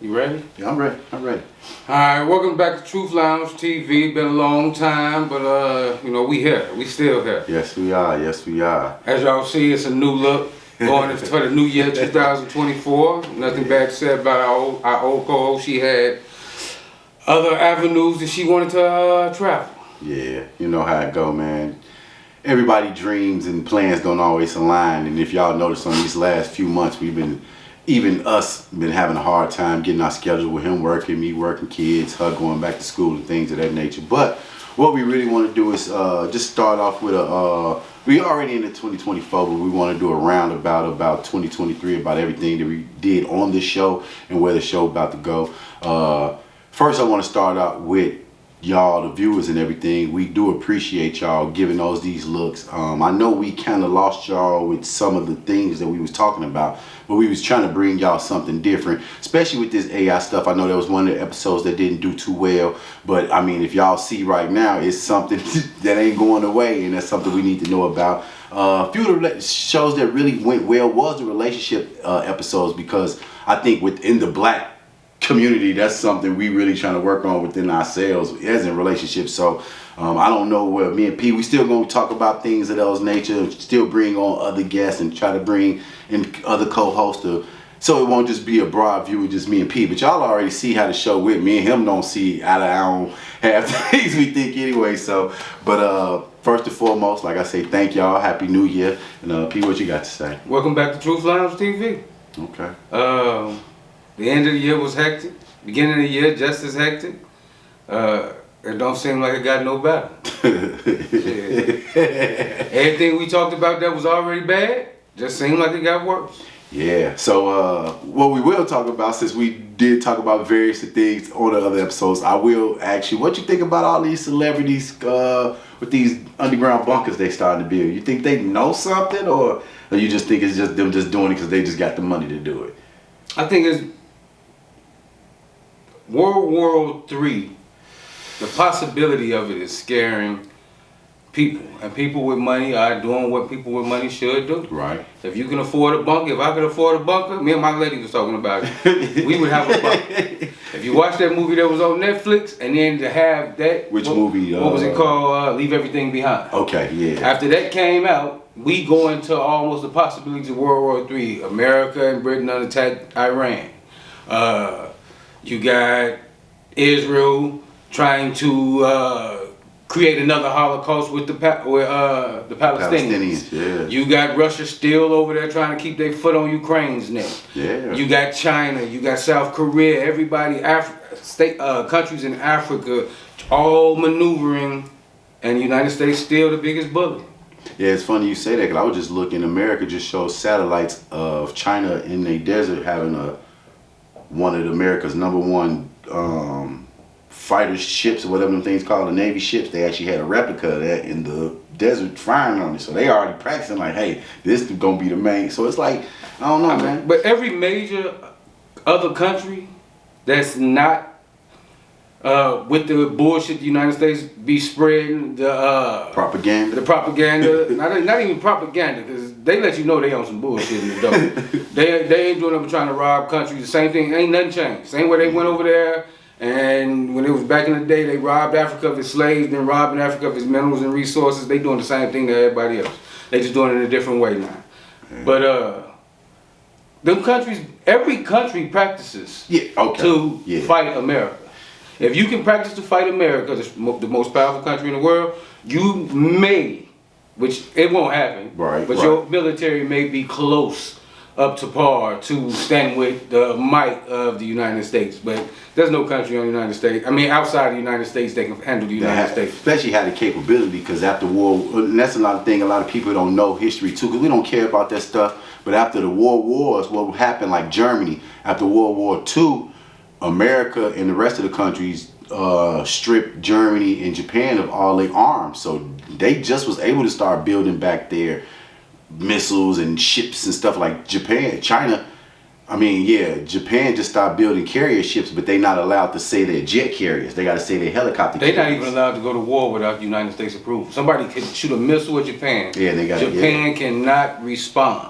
You ready? Yeah, I'm ready. I'm ready. Alright, welcome back to Truth Lounge TV. Been a long time, but we here. We still here. Yes, we are. Yes, we are. As y'all see, it's a new look. Going for the new year 2024. Nothing bad to say about our old co-host. She had other avenues that she wanted to travel. Yeah, you know how it go, man. Everybody dreams and plans don't always align. And if y'all notice on these last few months, even us been having a hard time getting our schedule with him working, me working, kids, her going back to school and things of that nature. But what we really want to do is just start off with we already in the 2024, but we want to do a roundabout about 2023, about everything that we did on this show and where the show about to go. First, I want to start out with y'all, the viewers and everything. We do appreciate y'all giving these looks. I know we kind of lost y'all with some of the things that we was talking about, but we was trying to bring y'all something different, especially with this AI stuff. I know there was one of the episodes that didn't do too well, but I mean, if y'all see right now, it's something that ain't going away, and that's something we need to know about. A few of the shows that really went well was the relationship episodes, because I think within the black community, that's something we really trying to work on within ourselves as in relationships. So I don't know where me and P, we still gonna talk about things of those nature, still bring on other guests and try to bring in other co-hosts so it won't just be a broad view with just me and P. But y'all already see how the show with me and him don't see out of our own half the things we think anyway. So but first and foremost, like I say, thank y'all, happy new year. And P, what you got to say? Welcome back to Truth Lounge TV. Okay. The end of the year was hectic. Beginning of the year just as hectic. It don't seem like it got no better. Everything we talked about that was already bad just seemed like it got worse. Yeah. So what we will talk about, since we did talk about various things on the other episodes, I will ask you what you think about all these celebrities with these underground bunkers they starting to build. You think they know something, or you just think it's just them just doing it because they just got the money to do it? I think it's World War III, the possibility of it is scaring people. And people with money are doing what people with money should do. Right. If you can afford a bunker, if I could afford a bunker, me and my lady was talking about it, we would have a bunker. If you watch that movie that was on Netflix, and then to have that... Which movie? What was it called? Leave Everything Behind. Okay, yeah. After that came out, we go into almost the possibilities of World War III. America and Britain attacked Iran. You got Israel trying to create another Holocaust with the Palestinians. Yeah. You got Russia still over there trying to keep their foot on Ukraine's neck. Yeah. You got China. You got South Korea. Everybody, countries in Africa, all maneuvering, and the United States still the biggest bully. Yeah, it's funny you say that, because I was just looking. America just shows satellites of China in a desert having one of America's #1 fighter ships, or whatever them things called, the Navy ships. They actually had a replica of that in the desert firing on it. So they already practicing like, hey, this is gonna be the main. So it's like, I don't know, man. But every major other country that's not with the bullshit the United States be spreading, the propaganda. not even propaganda, because they let you know they on some bullshit in the dope. They ain't doing nothing trying to rob countries. The same thing, ain't nothing changed. Same way they went over there, and when it was back in the day, they robbed Africa of its slaves, then robbing Africa of its minerals and resources. They doing the same thing to everybody else. They just doing it in a different way now. Yeah. But them countries, every country practices to fight America. If you can practice to fight America, the most powerful country in the world, you may, which it won't happen, but your military may be close up to par to stand with the might of the United States. But there's no country on the United States, outside of the United States that can handle the United States. Especially had the capability, because after war, and that's another thing, a lot of people don't know history too, because we don't care about that stuff. But after the world wars, what happened, like Germany, after World War II, America and the rest of the countries stripped Germany and Japan of all their arms. So they just was able to start building back their missiles and ships and stuff like China. I mean, yeah, Japan just stopped building carrier ships, but they not allowed to say they're jet carriers. They got to say they're helicopter They're carriers. not even allowed to go to war without United States approval. Somebody could shoot a missile at Japan. Yeah, they got Japan cannot respond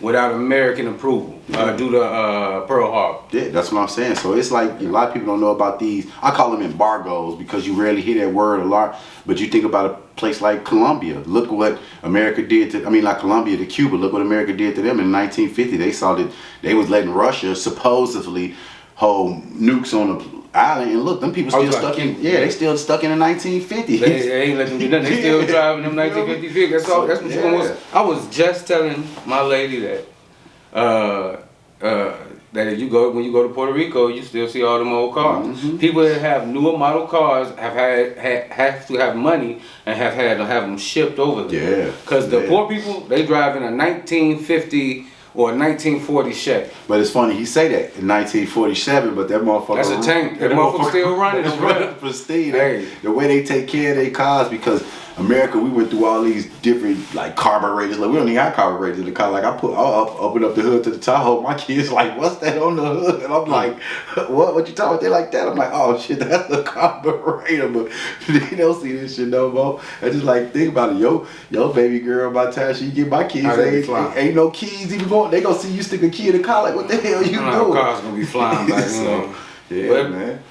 without American approval due to Pearl Harbor. Yeah, that's what I'm saying. So it's like a lot of people don't know about these. I call them embargoes because you rarely hear that word a lot. But you think about a place like Colombia. Look what America did to, not Colombia, to Cuba. Look what America did to them in 1950. They saw that they was letting Russia supposedly hold nukes on the island. And look, them people still stuck in, they still stuck in the 1950s. They ain't let them do nothing. They still driving them 1950 vehicles. That's all. That's what you was. I was just telling my lady that that if when you go to Puerto Rico, you still see all them old cars. Mm-hmm. People that have newer model cars have to have money and have had to have them shipped over there. Yeah. Because the poor people, they drive in a 1950 or a 1940 Chevy. But it's funny, he say that in 1947, but that motherfucker... That's a tank. That motherfucker still running. It's running pristine. Hey. The way they take care of their cars, because America, we went through all these different like carburetors. Like we don't even have carburetors in the car. Like I'll open up the hood to the Tahoe. My kids like, what's that on the hood? And I'm like, what you talking about? They like that? I'm like, oh shit, that's the carburetor. But they don't see this shit no more. I just like think about it. Yo baby girl, by the time she get my kids, ain't no keys even going. They gonna see you stick a key in the car. Like what the hell you doing? Cars gonna be flying back. So, yeah, but, man.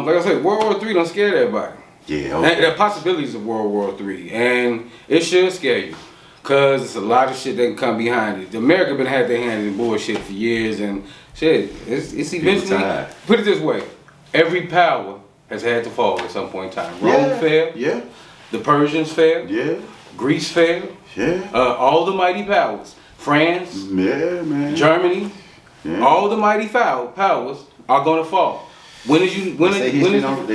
Like I said, World War III don't scare everybody. Yeah, okay. And the possibilities of World War III, and it should scare you, cause it's a lot of shit that can come behind it. America been had their hands in bullshit for years, and shit, it's eventually. Put it this way, every power has had to fall at some point in time. Rome failed. Yeah. The Persians failed. Yeah. Greece failed. Yeah. All the mighty powers, France. Yeah, man. Germany. Yeah. All the mighty powers are gonna fall. They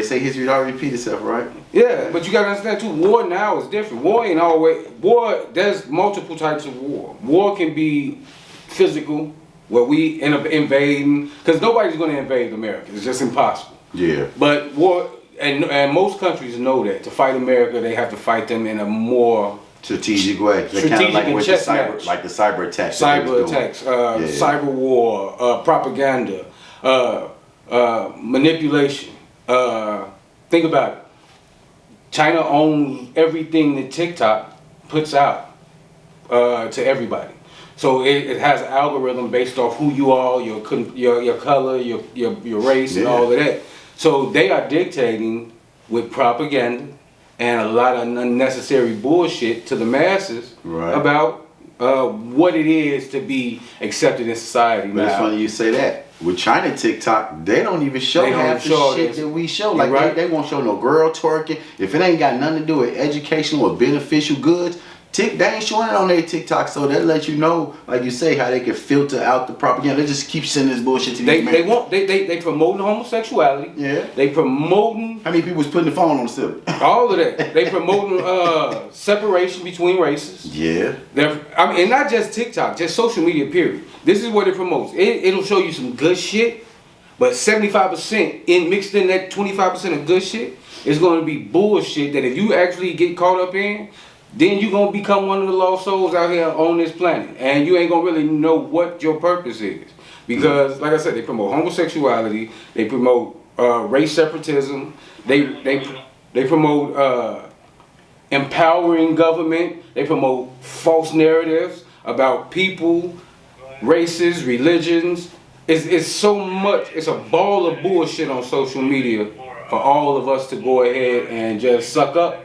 say history don't repeat itself, right? Yeah, but you gotta understand too, war now is different. War ain't always there's multiple types of war. War can be physical, where we end up invading, because nobody's gonna invade America. It's just impossible. Yeah. But war, and most countries know that to fight America, they have to fight them in a more strategic way. Strategic like with the cyber attacks. Cyber attacks, cyber war, propaganda. Manipulation. Think about it. China owns everything that TikTok puts out to everybody. So it has an algorithm based off who you are, your color, your race, and all of that. So they are dictating with propaganda and a lot of unnecessary bullshit to the masses about what it is to be accepted in society. But it's funny you say that. With China TikTok, they don't even show half the shit that we show. Like they won't show no girl twerking. If it ain't got nothing to do with educational or beneficial goods, they ain't showing it on their TikTok. So that lets you know, like you say, how they can filter out the propaganda. They just keep sending this bullshit to these men. They promoting homosexuality. Yeah. They promoting. How many people was putting the phone on the ceiling? All of that. They promoting separation between races. Yeah. And not just TikTok, just social media. Period. This is what it promotes. It'll show you some good shit, but 75% mixed in that 25% of good shit is going to be bullshit that if you actually get caught up in, then you're going to become one of the lost souls out here on this planet. And you ain't going to really know what your purpose is. Because, like I said, they promote homosexuality, they promote race separatism, they promote empowering government, they promote false narratives about people, races, religions. It's so much, it's a ball of bullshit on social media for all of us to go ahead and just suck up.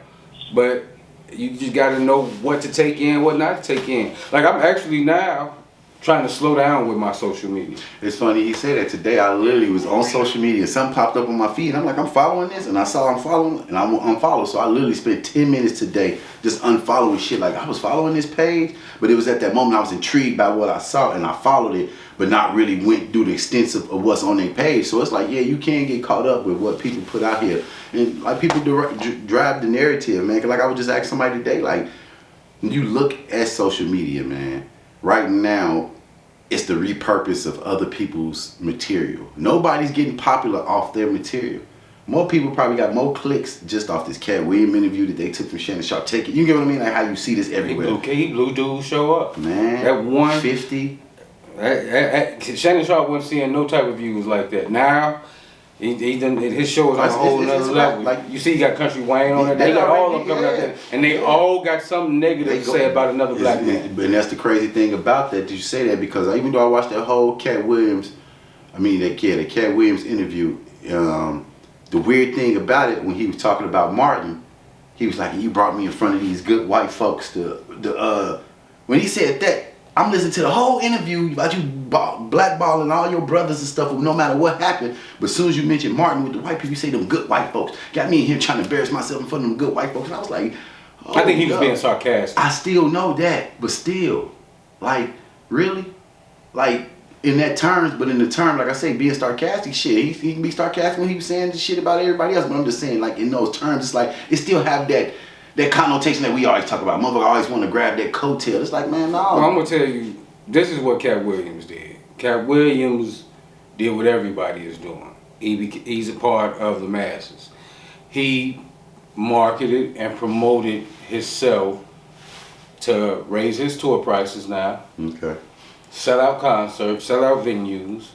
But you just got to know what to take in, what not to take in. Like I'm actually now trying to slow down with my social media. It's funny he said that today. I literally was on social media. Something popped up on my feed. I'm like, I'm following this, and I saw I'm following, and I'm unfollowed. So I literally spent 10 minutes today just unfollowing shit. Like I was following this page, but it was at that moment I was intrigued by what I saw, and I followed it, but not really went through the extensive of what's on their page. So it's like, yeah, you can get caught up with what people put out here, and like people drive the narrative, man. Cause like I was just asking somebody today, like, when you look at social media, man. Right now, it's the repurpose of other people's material. Nobody's getting popular off their material. More people probably got more clicks just off this Cat Williams interview that they took from Shannon Sharp. Take it. You get what I mean? Like how you see this everywhere. Blue dude show up. Man, that 150. Shannon Sharp wasn't seeing no type of views like that. Now, he done, his show is on a whole nother level. Like, you see, he got Country Wayne on it. They got all of them coming out there, and they all got something negative to say about another black man. And that's the crazy thing about that. Did you say that? Because even though I watched that whole Cat Williams interview, the weird thing about it, when he was talking about Martin, he was like, "You brought me in front of these good white folks." When he said that, I'm listening to the whole interview about you blackballing all your brothers and stuff, no matter what happened. But as soon as you mention Martin with the white people, you say them good white folks. Got me in here trying to embarrass myself in front of them good white folks. And I was like, oh, I think he was being sarcastic. I still know that, but still, like, really? Like, in that terms, but in the term, like I say, being sarcastic, shit, he can be sarcastic when he was saying shit about everybody else. But I'm just saying, like, in those terms, it's like, it still have that connotation that we always talk about. Motherfucker always want to grab that coattail. It's like, man, no. Well, I'm going to tell you, this is what Cat Williams did. Cat Williams did what everybody is doing. He's a part of the masses. He marketed and promoted himself to raise his tour prices now. Okay. Sell out concerts, sell out venues.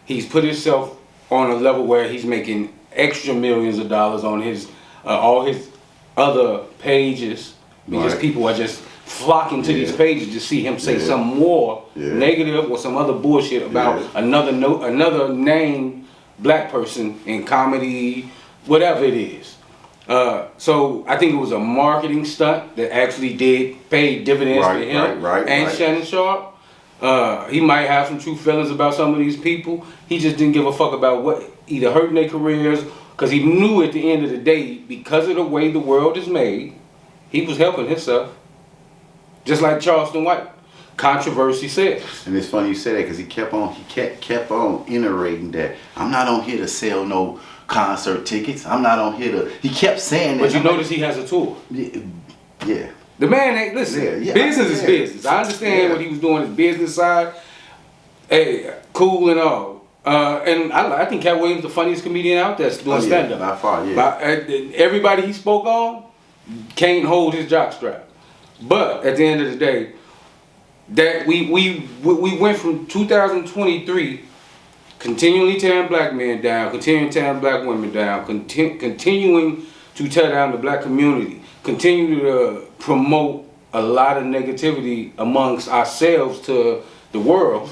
He's put himself on a level where he's making extra millions of dollars on his all his other pages because Right. people are just flocking to these pages to see him say some more negative or some other bullshit about another named black person in comedy, whatever it is. So I think it was a marketing stunt that actually did pay dividends to him and Shannon Sharp. He might have some true feelings about some of these people. He just didn't give a fuck about what either hurting their careers, because he knew at the end of the day, because of the way the world is made, he was helping himself. Just like Charleston White. Controversy says. And it's funny you say that because he kept on iterating that I'm not on here to sell no concert tickets. I'm not on here to. He kept saying that. But you notice he has a tour. Yeah. The man ain't listen. Business is business. I understand what he was doing his business side. Hey, cool and all. And I think Cat Williams the funniest comedian out there doing stand up. By far, yeah. Everybody he spoke on can't hold his jockstrap. But at the end of the day, that we went from 2023 continually tearing black men down, continuing tearing black women down, continuing to tear down the black community, continue to promote a lot of negativity amongst ourselves to the world.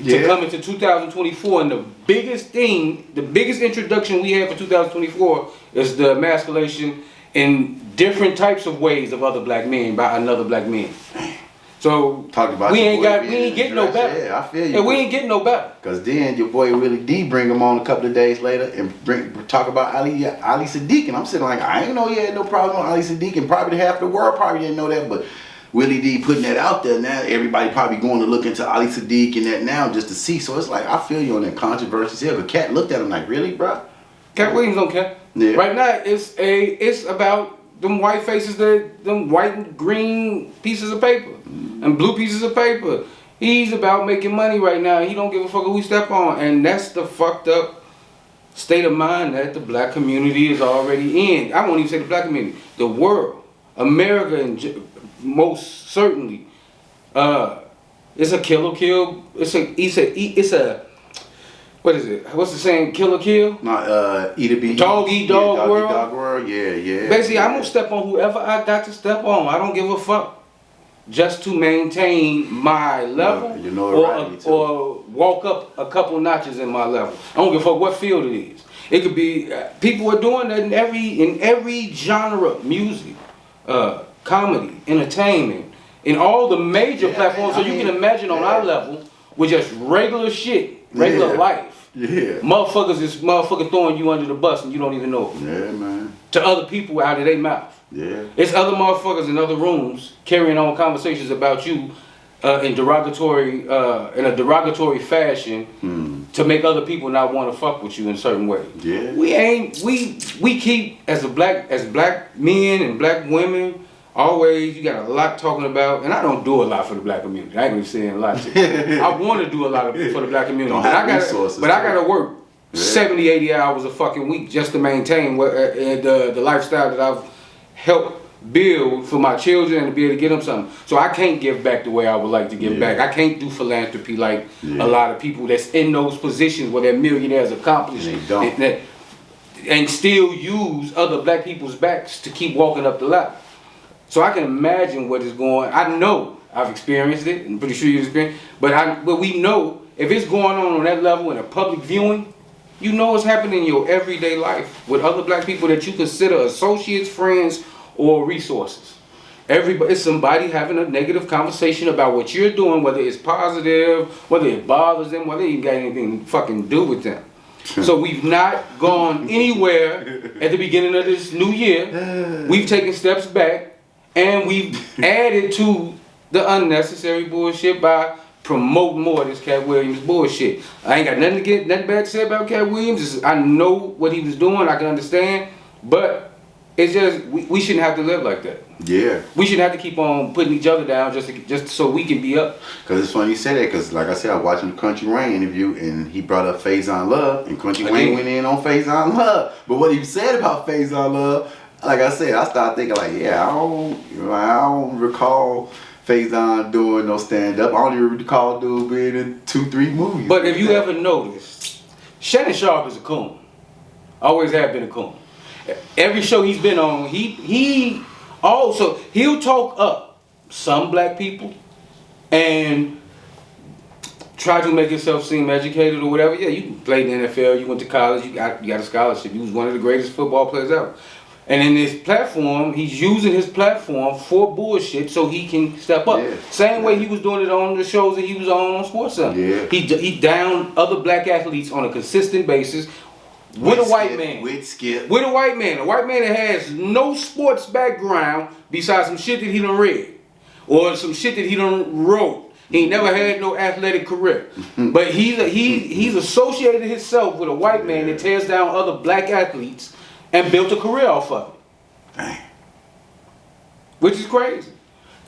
To come into 2024, and the biggest introduction we have for 2024 is the emasculation in different types of ways of other black men by another black man. So we ain't getting no better. Yeah, I feel you. And we ain't getting no better. Cause then your boy Willie D bring him on a couple of days later and talk about Ali Sadiq, and I'm sitting like, I ain't know he had no problem with Ali Sadiq, and probably half the world probably didn't know that, but Willie D putting that out there now, everybody probably going to look into Ali Sadiq and that now just to see. So it's like, I feel you on that controversy here. But Cat looked at him like, really, bro? Cat Williams don't care. Yeah. Right now, it's about them white faces, them white and green pieces of paper and blue pieces of paper. He's about making money right now. He don't give a fuck who he step on, and that's the fucked up state of mind that the black community is already in. I won't even say the black community, the world, America, and most certainly, it's a kill. It's a what is it? What's the saying? Kill or kill? Eat or be dog eat dog world. Dog world. Yeah. Basically, I'm gonna step on whoever I got to step on. I don't give a fuck, just to maintain my level, or walk up a couple notches in my level. I don't give a fuck what field it is. It could be people are doing that in every genre, music, comedy, entertainment, in all the major platforms. So you can imagine on our level with just regular shit, regular life. Yeah. Motherfuckers throwing you under the bus and you don't even know it. Yeah, man. To other people out of their mouth. Yeah. It's other motherfuckers in other rooms carrying on conversations about you in a derogatory fashion to make other people not want to fuck with you in a certain way. Yeah. We keep as black men and black women, always you got a lot talking about, and I don't do a lot for the black community. I ain't gonna say a lot to you. I want to do a lot for the black community, but I gotta work 70, 80 hours a fucking week just to maintain the lifestyle that I've helped build for my children and to be able to get them something. So I can't give back the way I would like to give back. I can't do philanthropy like a lot of people that's in those positions where they're millionaires accomplished and still use other black people's backs to keep walking up the ladder. So I can imagine what is going. I know I've experienced it. I'm pretty sure you've experienced. But we know if it's going on that level in a public viewing, you know it's happening in your everyday life with other black people that you consider associates, friends, or resources. It's somebody having a negative conversation about what you're doing, whether it's positive, whether it bothers them, whether it even got anything to fucking do with them. So we've not gone anywhere at the beginning of this new year. We've taken steps back and we've added to the unnecessary bullshit by promoting more of this Cat Williams bullshit. I ain't got nothing bad to say about Cat Williams. I know what he was doing, I can understand, but it's just we shouldn't have to live like that. Yeah. We shouldn't have to keep on putting each other down just so we can be up. Cause it's funny you say that, cause like I said, I was watching the Country Wayne interview and he brought up Faizon Love and Country Wayne went in on Faizon Love. But what he said about Faizon Love, like I said, I started thinking like, yeah, I don't recall Faizon doing no stand up. I don't even recall dude being in 2-3 movies. But if you ever noticed, Shannon Sharpe is a coon. Always have been a coon. Every show he's been on, he'll talk up some black people and try to make himself seem educated or whatever. Yeah, you played in the NFL, you went to college, you got a scholarship, you was one of the greatest football players ever. And in this platform, he's using his platform for bullshit so he can step up. Yeah. Same way he was doing it on the shows that he was on SportsCenter. Yeah. He downed other black athletes on a consistent basis. With a white man. With Skip. With a white man. A white man that has no sports background besides some shit that he done read. Or some shit that he done wrote. He ain't never had no athletic career. But he's associated himself with a white man that tears down other black athletes and built a career off of it. Dang. Which is crazy.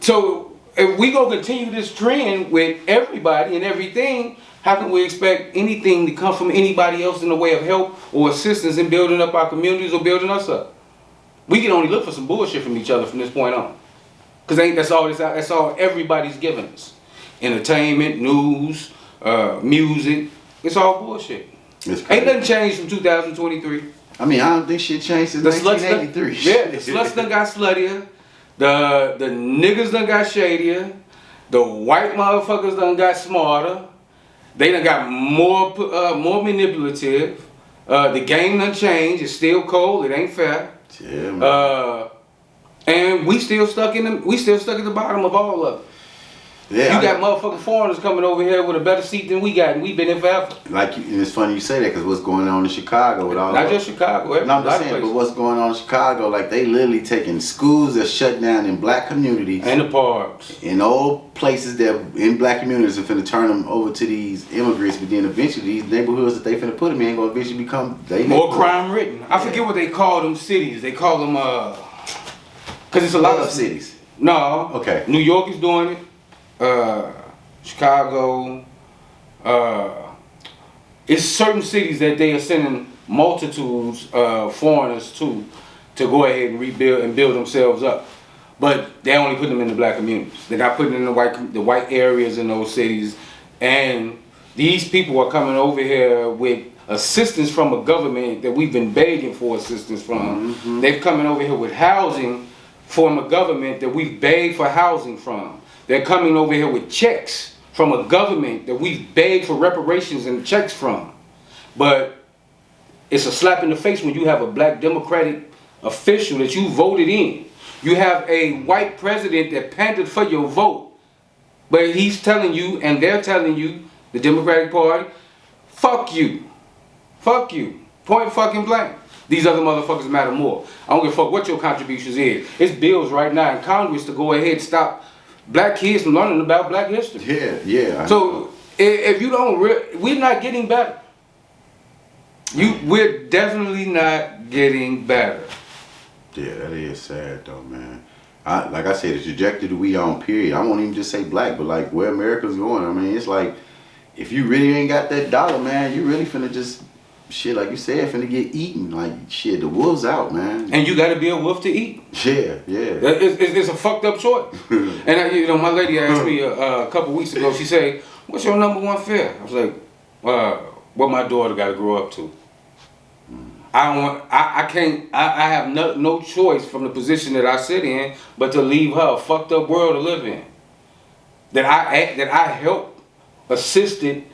So if we gonna continue this trend with everybody and everything, how can we expect anything to come from anybody else in the way of help or assistance in building up our communities or building us up? We can only look for some bullshit from each other from this point on. Cause that's all everybody's giving us. Entertainment, news, music, it's all bullshit. Ain't nothing changed from 2023. I mean, I don't think shit changed since 1983. The sluts done got sluttier. The niggas done got shadier. The white motherfuckers done got smarter. They done got more manipulative. The game done changed. It's still cold. It ain't fair. Yeah, man. And we still stuck at the bottom of all of it. Yeah, you got motherfucking foreigners coming over here with a better seat than we got, and we've been in forever. And it's funny you say that, because what's going on in Chicago with all not just Chicago, no, I'm just saying, but what's going on in Chicago, like they literally taking schools that shut down in black communities. And the parks. In old places that in black communities are finna turn them over to these immigrants, but then eventually these neighborhoods that they finna put them in gonna eventually become more crime ridden. I forget what they call them cities. They call them, because it's a lot of cities. No. Okay. New York is doing it. Chicago, it's certain cities that they are sending multitudes of foreigners to go ahead and rebuild and build themselves up. But they only put them in the black communities. They're not putting in the white areas in those cities. And these people are coming over here with assistance from a government that we've been begging for assistance from. Mm-hmm. They're coming over here with housing from a government that we've begged for housing from. They're coming over here with checks from a government that we've begged for reparations and checks from. But it's a slap in the face when you have a black Democratic official that you voted in. You have a white president that pandered for your vote. But he's telling you, and they're telling you, the Democratic Party, fuck you. Fuck you. Point fucking blank. These other motherfuckers matter more. I don't give a fuck what your contributions is. It's bills right now in Congress to go ahead and stop black kids from learning about black history. Yeah. So if you don't, we're not getting better. We're definitely not getting better. Yeah, that is sad though, man. Like I said, the trajectory we on, period. I won't even just say black, but like where America's going. I mean, it's like if you really ain't got that dollar, man, you really finna just shit, like you said, finna get eaten. Like, shit, the wolves out, man. And you got to be a wolf to eat. Yeah. It's a fucked up choice. And my lady asked me a couple weeks ago. She said, "What's your number one fear?" I was like, "What my daughter got to grow up to." I can't. I have no choice from the position that I sit in, but to leave her a fucked up world to live in. That I helped, assisted,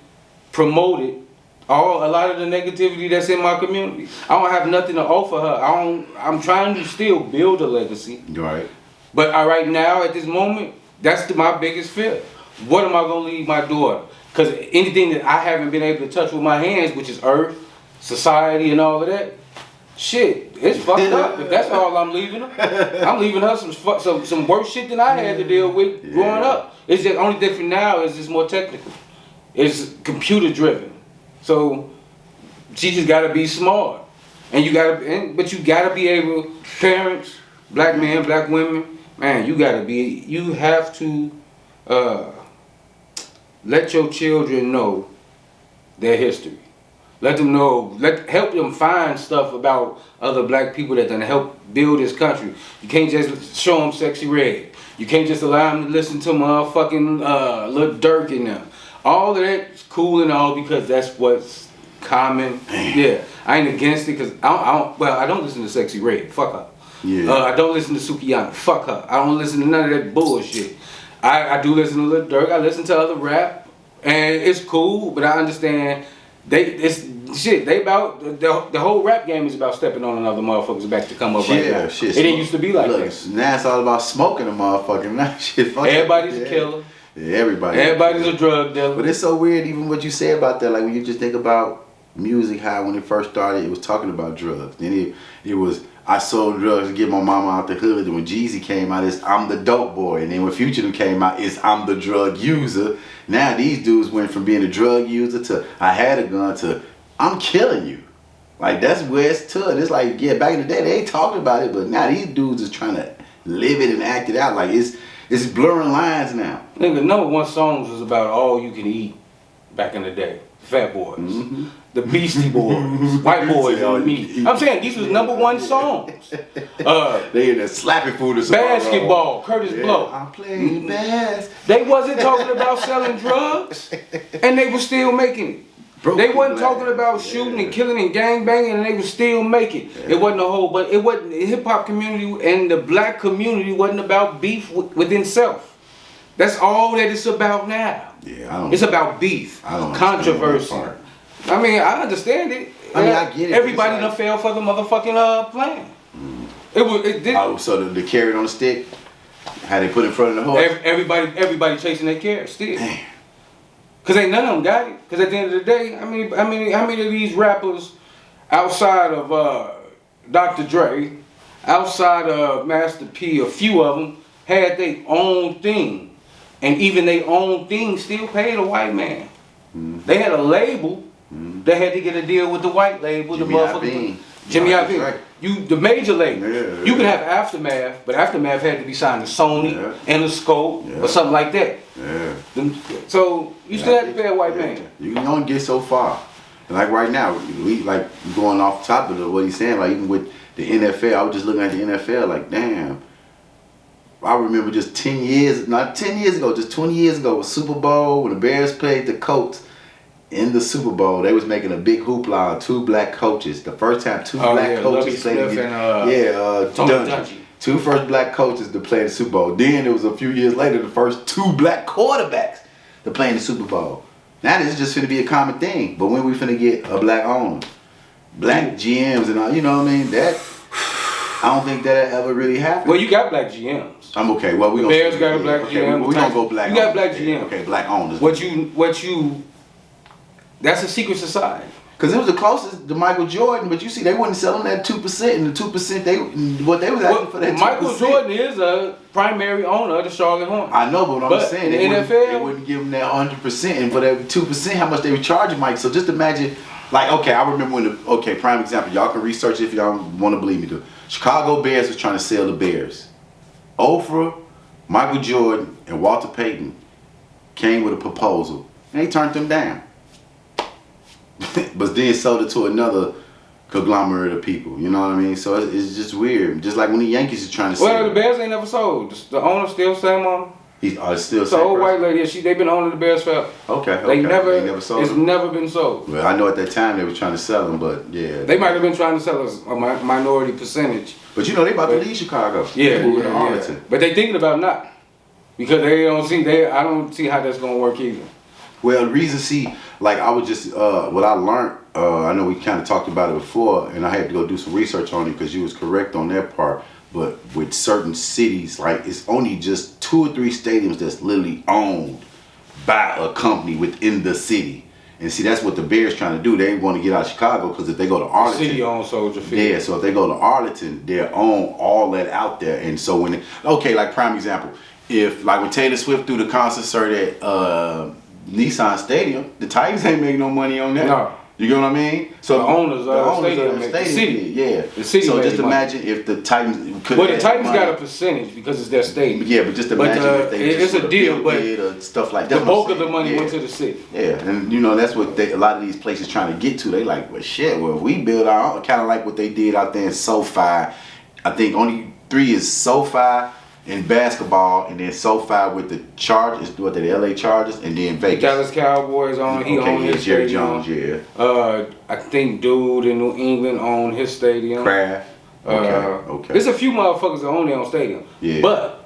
promoted. A lot of the negativity that's in my community. I don't have nothing to offer her. I'm trying to still build a legacy. Right. But right now, at this moment, that's my biggest fear. What am I gonna leave my daughter? Because anything that I haven't been able to touch with my hands, which is earth, society, and all of that, shit, it's fucked up. If that's all I'm leaving her, I'm leaving her some worse shit than I had to deal with growing up. It's just only different now is it's more technical. It's computer driven. So she just gotta be smart, and but you gotta be able. Parents, black men, black women, man, you have to let your children know their history. Let them know. Help them find stuff about other black people that can help build this country. You can't just show them Sexy Red. You can't just allow them to listen to motherfucking Lil Durk in them. All of that's cool and all because that's what's common. Yeah, I ain't against it because I don't listen to Sexy Red. Fuck her. Yeah. I don't listen to Sukiyana. Fuck her. I don't listen to none of that bullshit. I do listen to Lil Durk. I listen to other rap, and it's cool. But I understand they about the whole rap game is about stepping on another motherfucker's back to come up right now. Shit. It didn't used to be like that. Now it's all about smoking a motherfucker. Now shit. Everybody's a killer. Yeah, everybody's a drug dealer. But it's so weird, even what you say about that. Like when you just think about music, how when it first started, it was talking about drugs. Then it was I sold drugs to get my mama out the hood. And when Jeezy came out, it's I'm the dope boy. And then when Future came out, it's I'm the drug user. Now these dudes went from being a drug user to I had a gun to I'm killing you. Like that's where it's to. It's like back in the day they ain't talking about it, but now these dudes is trying to live it and act it out. Like it's blurring lines now. Nigga, number one songs was about all you can eat back in the day. Fat Boys, the Beastie Boys, White Boys on Me. I'm saying these was number one songs. They in there slapping food or Basketball, Curtis Blow. I'm playing bass. They wasn't talking about selling drugs, and they were still making it. They wasn't talking about shooting and killing and gangbanging, and they were still making it. It wasn't it wasn't the hip hop community and the black community wasn't about beef within self. That's all that it's about now. Yeah, it's about beef, controversy. I mean, I understand it. I mean, I get it. Everybody done fell for the motherfucking plan. It did. Oh, so the carrot on the stick, how they put in front of the horse. Everybody chasing that carrot still. Damn. Cause ain't none of them got it. Cause at the end of the day, how many of these rappers outside of Dr. Dre, outside of Master P, a few of them had their own thing, and even their own thing still paid a white man. They had a label. They had to get a deal with the white label, Jimmy the motherfucker. Jimmy Iovine. Right. The major label. You could have Aftermath, but Aftermath had to be signed to Sony, Interscope, or something like that. So you still have to pay a white man. You can only get so far. And like right now, we like going off top of what he's saying. Like even with the NFL, I was just looking at the NFL. Like damn. I remember just 10 years ago, just 20 years ago, with Super Bowl when the Bears played the Colts. In the Super Bowl, they was making a big hoopla on two black coaches. The first time two black coaches played against Dungy. Two first black coaches to play the Super Bowl. Then it was a few years later, the first two black quarterbacks to play in the Super Bowl. Now this is just finna be a common thing. But when we finna get a black owner, black GMs and all, you know what I mean? That I don't think that ever really happened. Well, you got black GMs. I'm okay. Well, we gonna Bears got a black GM. We gonna go black. You got black GM. Okay, black owners. What you? That's a secret society. Cause it was the closest to Michael Jordan, but you see, they wasn't selling that 2%, and the 2% what they was asking for that 2%. Michael Jordan is a primary owner of the Charlotte Hornets. I know, but I'm saying the NFL, they wouldn't give him that 100%, and for that 2%, how much they were charging Mike. So just imagine, like, okay, I remember when prime example, y'all can research it if y'all want to believe me. The Chicago Bears was trying to sell the Bears. Oprah, Michael Jordan, and Walter Payton came with a proposal, and they turned them down. but then sold it to another conglomerate of people. You know what I mean? So it's just weird. Just like when the Yankees are trying to sell. Well, the Bears ain't never sold. The owner still same owner. He's still It's an old white lady. They've been owning the Bears forever. Okay. They never sold it's them? never been sold. Well, I know at that time they were trying to sell them, but yeah. They might have been trying to sell us a minority percentage. But you know they about to leave Chicago. Yeah, Moving to yeah. Arlington. But they thinking about not. Because I don't see how that's gonna work either. Well, the reason, like I was just, what I learned, I know we kind of talked about it before, and I had to go do some research on it because you was correct on that part. But with certain cities, like it's only just 2 or 3 stadiums that's literally owned by a company within the city. And see, that's what the Bears trying to do. They want to get out of Chicago because if they go to Arlington, City owns Soldier Field. yeah. So if they go to Arlington, they own all that out there. And so when like prime example, if like when Taylor Swift threw the concert at Nissan Stadium, the Titans ain't making no money on that. No. You get what I mean? So The owners of the stadium, yeah. The city so made just the money. imagine if the Titans could. Well, the Titans got a percentage because it's their stadium. Yeah, but just imagine if they it's just a deal, but or stuff like that. the bulk of the money went to the city. Yeah, and you know that's what a lot of these places trying to get to. They like, well, shit. Well, if we build our kind of like what they did out there in SoFi. I think only 3 is SoFi in basketball, and then SoFi with the Chargers, what the LA Chargers, and then Vegas. Dallas Cowboys own. He owned his Jerry stadium. Jones, yeah. I think dude in New England owned his stadium. Kraft. Okay. There's a few motherfuckers that own their own stadium. Yeah. But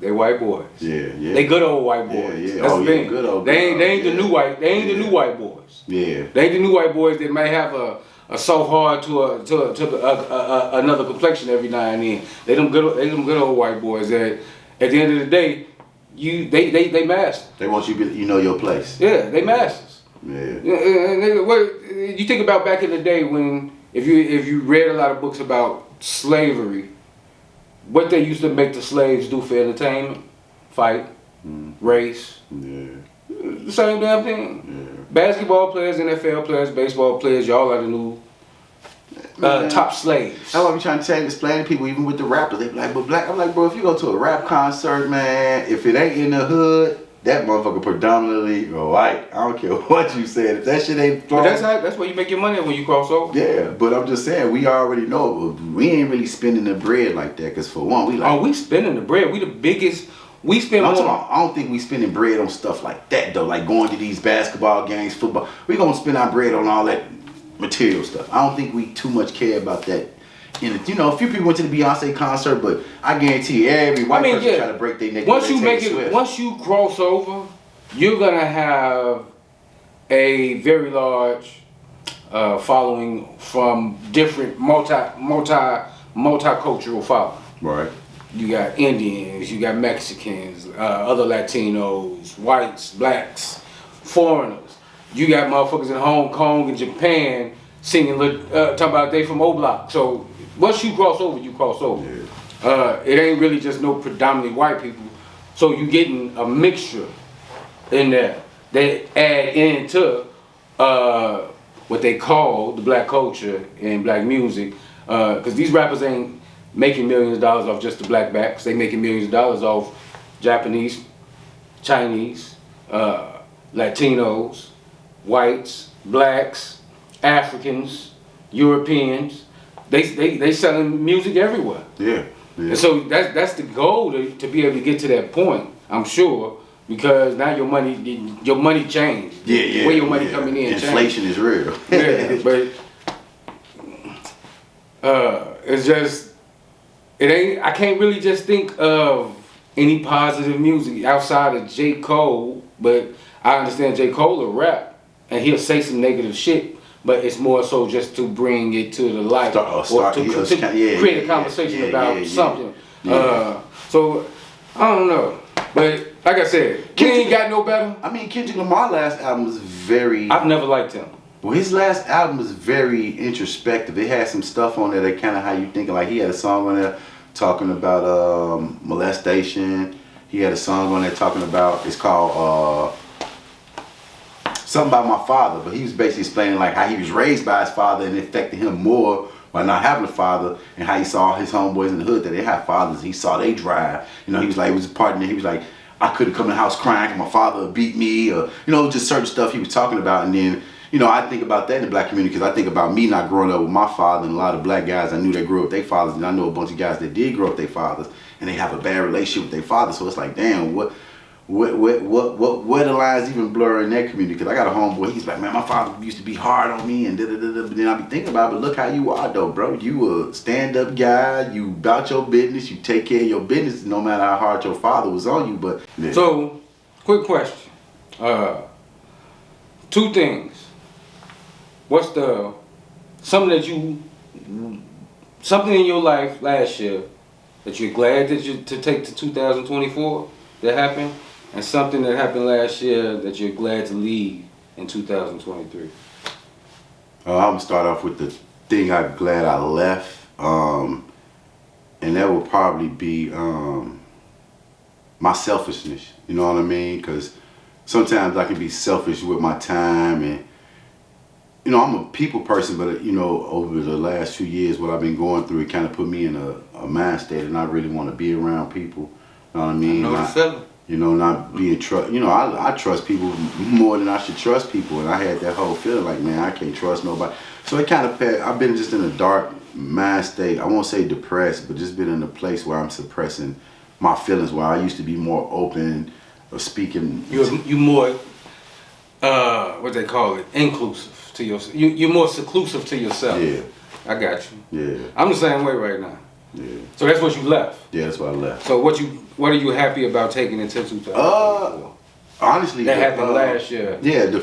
they white boys. Yeah. They good old white boys. Yeah. That's Oh, the yeah, thing. good old. They ain't yeah. the new white. They ain't the new white boys. Yeah. They ain't the new white boys that may have a soft hard to another complexion every now and then. They them good old white boys that at the end of the day, they masters. They want you know your place. Yeah, they masters. Yeah. What you think about back in the day when if you read a lot of books about slavery, what they used to make the slaves do for entertainment, fight, race, Yeah. the same damn thing. Basketball players, NFL players, baseball players, y'all are the new top slaves. That's what I'm trying to explain to people, even with the rappers. They be like, but black. I'm like, bro, if you go to a rap concert, man, if it ain't in the hood, that motherfucker predominantly white. I don't care what you said. If that shit ain't But that's where you make your money when you cross over. Yeah, but I'm just saying, we already know we ain't really spending the bread like that. Cause for one, we like. Oh, we spending the bread. We the biggest. We spend more. I don't think we spending bread on stuff like that though. Like going to these basketball games, football. We gonna spend our bread on all that material stuff. I don't think we too much care about that. And a few people went to the Beyonce concert, but I guarantee you, every white person try to break their neck. Once you cross over, you're gonna have a very large following from different multicultural following. Right. You got Indians, you got Mexicans, other Latinos, whites, blacks, foreigners. You got motherfuckers in Hong Kong and Japan singing, talking about they from O-Block. So once you cross over, you cross over. Yeah. It ain't really just no predominantly white people. So you getting a mixture in there that add into what they call the black culture and black music. Because these rappers ain't making millions of dollars off just the black backs. They making millions of dollars off Japanese, Chinese, Latinos, whites, blacks, Africans, Europeans. They selling music everywhere. Yeah. And so that's the goal to be able to get to that point, I'm sure, because now your money changed. Yeah. The way your money coming in Inflation changed. is real. Yeah, but it's just I can't really just think of any positive music outside of J. Cole, but I understand J. Cole will rap and he'll say some negative shit. But it's more so just to bring it to the light or to create a conversation about something. Yeah. So, I don't know. But, like I said, he ain't got no better. I mean, Kendrick Lamar's last album was very... I've never liked him. Well, his last album was very introspective. It had some stuff on there that kind of how you thinking. Like, he had a song on there talking about molestation. He had a song on there talking about, it's called... something about my father, but he was basically explaining like how he was raised by his father and it affected him more by not having a father, and how he saw his homeboys in the hood that they had fathers. He saw they drive. He was like, it was a part of it. He was like, I couldn't come in the house crying because my father beat me, or just certain stuff he was talking about. And then you know, I think about that in the black community because I think about me not growing up with my father and a lot of black guys I knew that grew up with their fathers, and I know a bunch of guys that did grow up with their fathers and they have a bad relationship with their father. So it's like, damn, where the lines even blur in that community? Because I got a homeboy, he's like, man, my father used to be hard on me and da-da-da-da. But then I be thinking about it, but look how you are though, bro. You a stand-up guy, you about your business, you take care of your business no matter how hard your father was on you. But yeah. So, quick question. Two things. What's something in your life last year that you're glad that to take to 2024 that happened, and something that happened last year that you're glad to leave in 2023? I'm gonna start off with the thing I'm glad I left, and that would probably be my selfishness. You know what I mean? Because sometimes I can be selfish with my time, and you know, I'm a people person, but you know, over the last few years, what I've been going through, it kind of put me in a mind state, and I really want to be around people. You know what I mean? You know, not being trust. You know, I trust people more than I should trust people, and I had that whole feeling like, man, I can't trust nobody. So it kind of, I've been just in a dark mind state. I won't say depressed, but just been in a place where I'm suppressing my feelings. Where I used to be more open or speaking. You more what they call it, inclusive to yourself. You're more seclusive to yourself. Yeah, I got you. yeah, I'm the same way right now. yeah. So that's what you left. Yeah, that's why I left. So what are you happy about taking into 2024? Honestly, that happened last year. Yeah,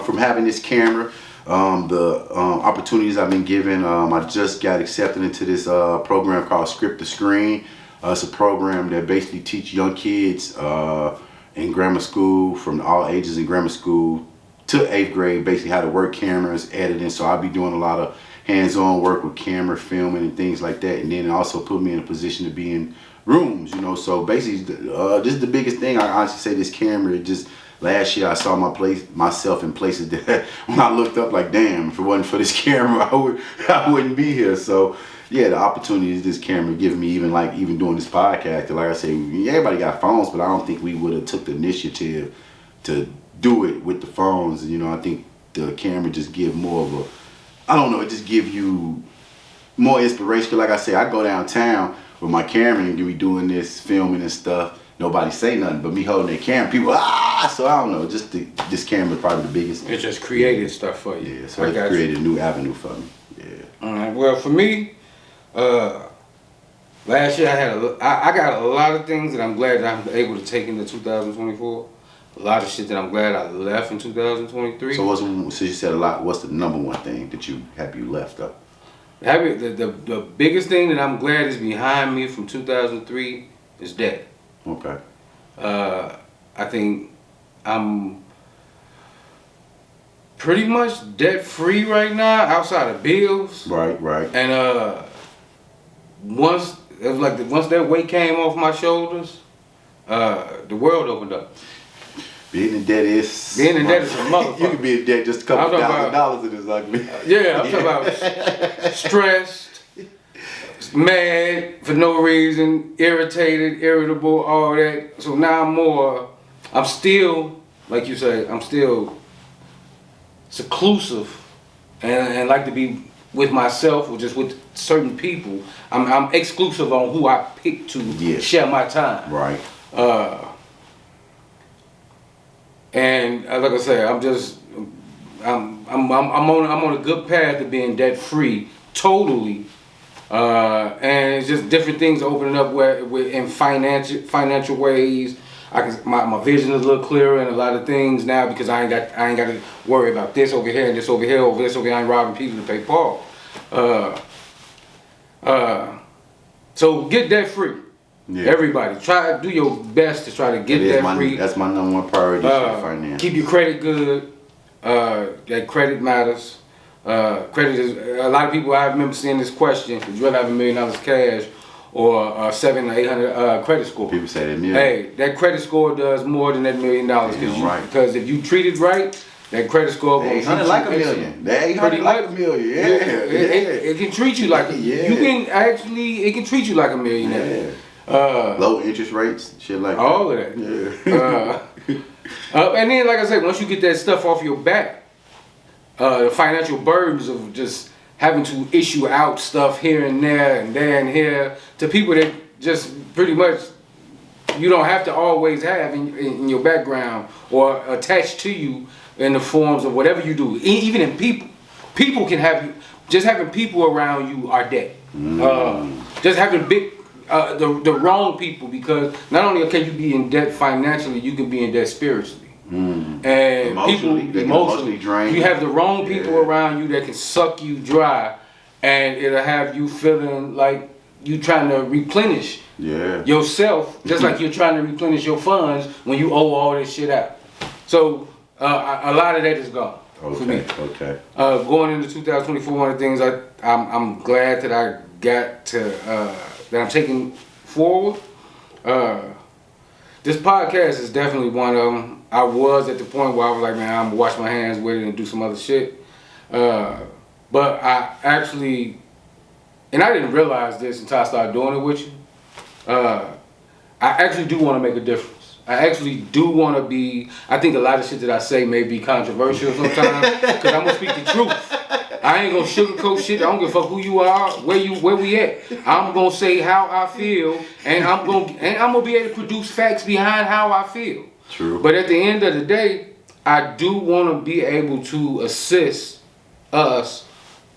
from having this camera, the opportunities I've been given. I just got accepted into this program called Script to Screen. It's a program that basically teach young kids in grammar school, from all ages in grammar school to 8th grade, basically how to work cameras, editing. So I'll be doing a lot of hands-on work with camera, filming, and things like that. And then it also put me in a position to be in rooms, you know. So basically, this is the biggest thing. I honestly say this camera. It just, last year I saw myself in places that when I looked up, like, damn, if it wasn't for this camera, I wouldn't be here. So yeah, the opportunities this camera giving me, even doing this podcast. Like I say, everybody got phones, but I don't think we would have took the initiative to do it with the phones. You know, I think the camera just give more of a, I don't know, it just give you more inspiration. Cause like I say, I go downtown with my camera and we doing this filming and stuff. Nobody say nothing, but me holding that camera, people, so I don't know, just this camera is probably the biggest. It just created stuff for you. Yeah, so it created a new avenue for me. Yeah. All right. Well, for me, last year I got a lot of things that I'm glad that I'm able to take into 2024. A lot of shit that I'm glad I left in 2023. So since you said a lot, what's the number one thing that you happy you left up? The biggest thing that I'm glad is behind me from 2003 is debt. Okay. I think I'm pretty much debt free right now, outside of bills. Right. And once that weight came off my shoulders, the world opened up. Being in debt is a motherfucker. You can be in debt just a couple $1,000 in this ugly. Yeah, I'm talking about stressed, mad for no reason, irritated, irritable, all that. So now I'm still, like you say, I'm still seclusive and like to be with myself or just with certain people. I'm exclusive on who I pick to share my time. Right. And like I say, I'm on a good path to being debt free, totally. And it's just different things opening up in financial ways. My vision is a little clearer in a lot of things now because I ain't got to worry about this over here and this over here, over this over here. I ain't robbing people to pay Paul. So get debt free. Yeah. Everybody, try to do your best to try to get debt free. That's my number one priority. Finance. Keep your credit good. That credit matters. Credit is, a lot of people, I remember seeing this question: would you rather have $1 million cash or 700 or 800 credit score? People say that million. Hey, that credit score does more than that $1 million because if you treat it right, that credit score will 800 like $1 million. That 800 like $1 million. Yeah, it can treat you like it can treat you like $1 million. Yeah. Low interest rates, shit like all that. Of that. Yeah. And then, like I said, once you get that stuff off your back, the financial burdens of just having to issue out stuff here and there and here to people that just pretty much you don't have to always have in your background or attached to you in the forms of whatever you do. Even in people. People can have you, just having people around you are debt. Just having the wrong people, because not only can you be in debt financially, you can be in debt spiritually. And emotionally drain. You have the wrong people around you that can suck you dry, and it'll have you feeling like you trying to replenish yourself, just like you're trying to replenish your funds when you owe all this shit out. So a lot of that is gone for me. Okay. Going into 2024, one of the things I'm glad that I got to that I'm taking forward. This podcast is definitely one of them. I was at the point where I was like, man, I'm gonna wash my hands with it and do some other shit. But I actually, and I didn't realize this until I started doing it with you. I actually do want to make a difference. I actually do want to be, I think a lot of shit that I say may be controversial sometimes, because I'm gonna speak the truth. I ain't gonna sugarcoat shit. I don't give a fuck who you are, where we at. I'm gonna say how I feel, and I'm gonna be able to produce facts behind how I feel. True. But at the end of the day, I do want to be able to assist us,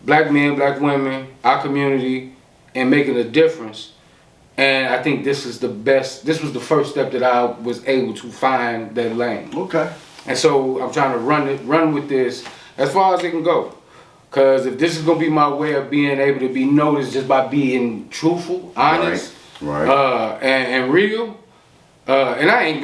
black men, black women, our community, in making a difference. And I think this was the first step that I was able to find that lane. Okay. And so I'm trying to run with this as far as it can go. Because if this is going to be my way of being able to be noticed just by being truthful, honest, and real, and I don't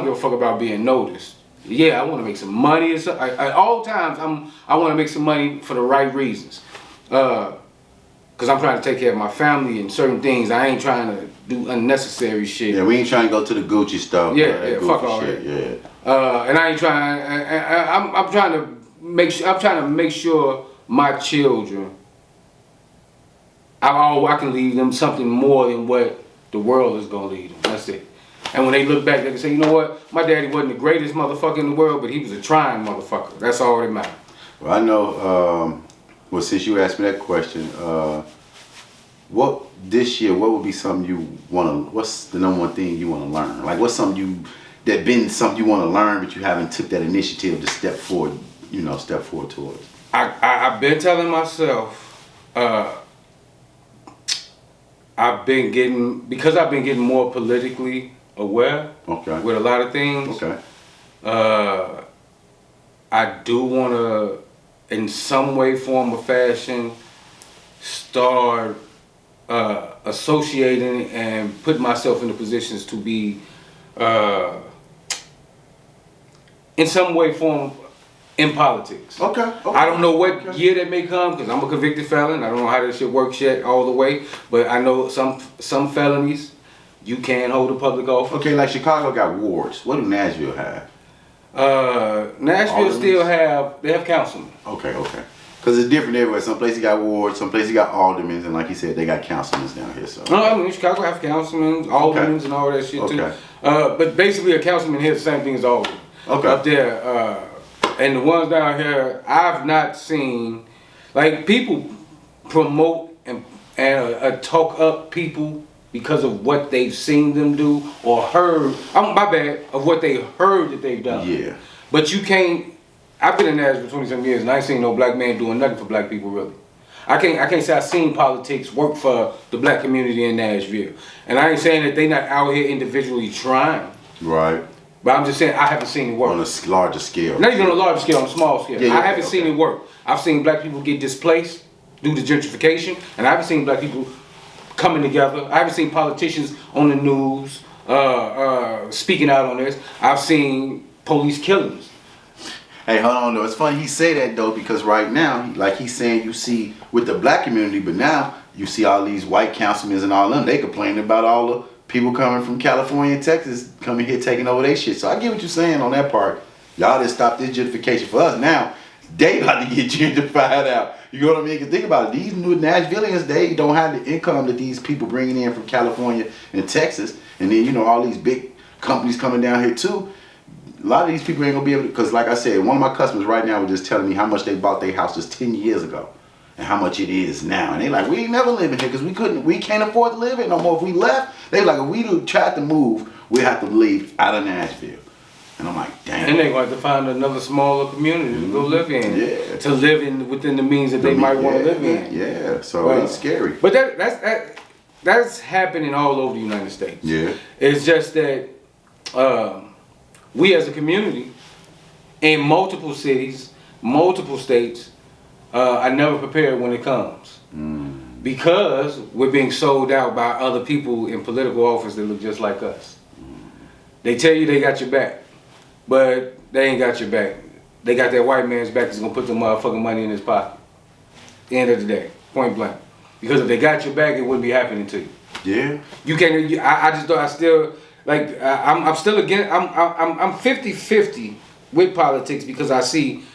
give a fuck about being noticed. Yeah, I want to make some money. At all times, I want to make some money for the right reasons. Because I'm trying to take care of my family and certain things. I ain't trying to do unnecessary shit. Yeah, we ain't trying to go to the Gucci store. Yeah, fuck all that. Yeah. And I ain't trying. I'm trying to make sure my children, I can leave them something more than what the world is gonna leave them. That's it. And when they look back, they can say, you know what? My daddy wasn't the greatest motherfucker in the world, but he was a trying motherfucker. That's all that matters. Well, I know. Well, since you asked me that question, what would be something you what's the number one thing you want to learn? Like, what's something you want to learn, but you haven't took that initiative to step forward towards? I've been telling myself, I've been getting more politically aware with a lot of things. Okay. I do want to, in some way, form, or fashion, start associating and put myself in the positions to be, in some way, form, in politics. Okay. I don't know what year that may come, because I'm a convicted felon. I don't know how that shit works yet all the way, but I know some felonies you can hold a public office. Okay, like Chicago got wards. What do Nashville have? Nashville still have councilmen. Okay. Because it's different everywhere. Some places got wards, some places got aldermen, and like you said, they got councilmen down here. So. No, I mean Chicago have councilmen, aldermen, and all that shit too. But basically, a councilman here is the same thing as alderman. Okay. Up there, and the ones down here, I've not seen, like, people promote and talk up people because of what they've seen them do or heard. Of what they heard that they've done. Yeah. But you can't. I've been in Nashville for 27 years, and I ain't seen no black man doing nothing for black people, really. I can't say I've seen politics work for the black community in Nashville. And I ain't saying that they not out here individually trying. Right. But I'm just saying I haven't seen it work. On a larger scale. Not even on a larger scale, on a small scale. Yeah, I haven't seen it work. I've seen black people get displaced due to gentrification, and I haven't seen black people coming together. I haven't seen politicians on the news speaking out on this. I've seen police killings. Hey, hold on though. It's funny he say that though, because right now, like he's saying, you see with the black community, but now you see all these white councilmen and all them. They complaining about all the people coming from California and Texas coming here taking over their shit. So I get what you're saying on that part. Y'all just stop this gentrification. For us now, they about to get gentrified out. You know what I mean? Because think about it. These new Nashvillians, they don't have the income that these people bringing in from California and Texas. And then, you know, all these big companies coming down here too. a lot of these people ain't gonna be able to, because like I said, one of my customers right now was just telling me how much they bought their house just 10 years ago and how much it is now. And they like, we ain't never living here because we can't afford to live here no more. If we left, they like, if we tried to move, we have to leave out of Nashville. And I'm like, damn. And they're going to find another smaller community to go live in. Yeah. To live in within the means that they might want to live in. Yeah, so it's scary. But that's happening all over the United States. Yeah. It's just that we as a community in multiple cities, multiple states, are never prepared when it comes. Because we're being sold out by other people in political office that look just like us. They tell you they got your back, but they ain't got your back. They got that white man's back that's gonna put the motherfucking money in his pocket. At the end of the day, point blank. Because if they got your back, it wouldn't be happening to you. Yeah. You can't. I just don't. I still like. I'm still again. I'm 50-50 with politics because I see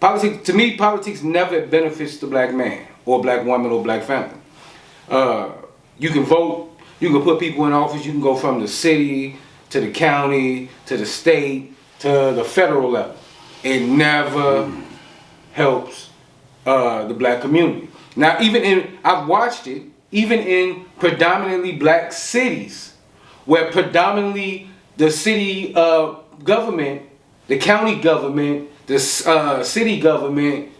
politics. To me, politics never benefits the black man or black woman or black family. You can vote. You can put people in office. You can go from the city to the county to the state to the federal level. It never helps the black community. Now, I've watched it, even in predominantly black cities, where predominantly the city government, the county government, the city government,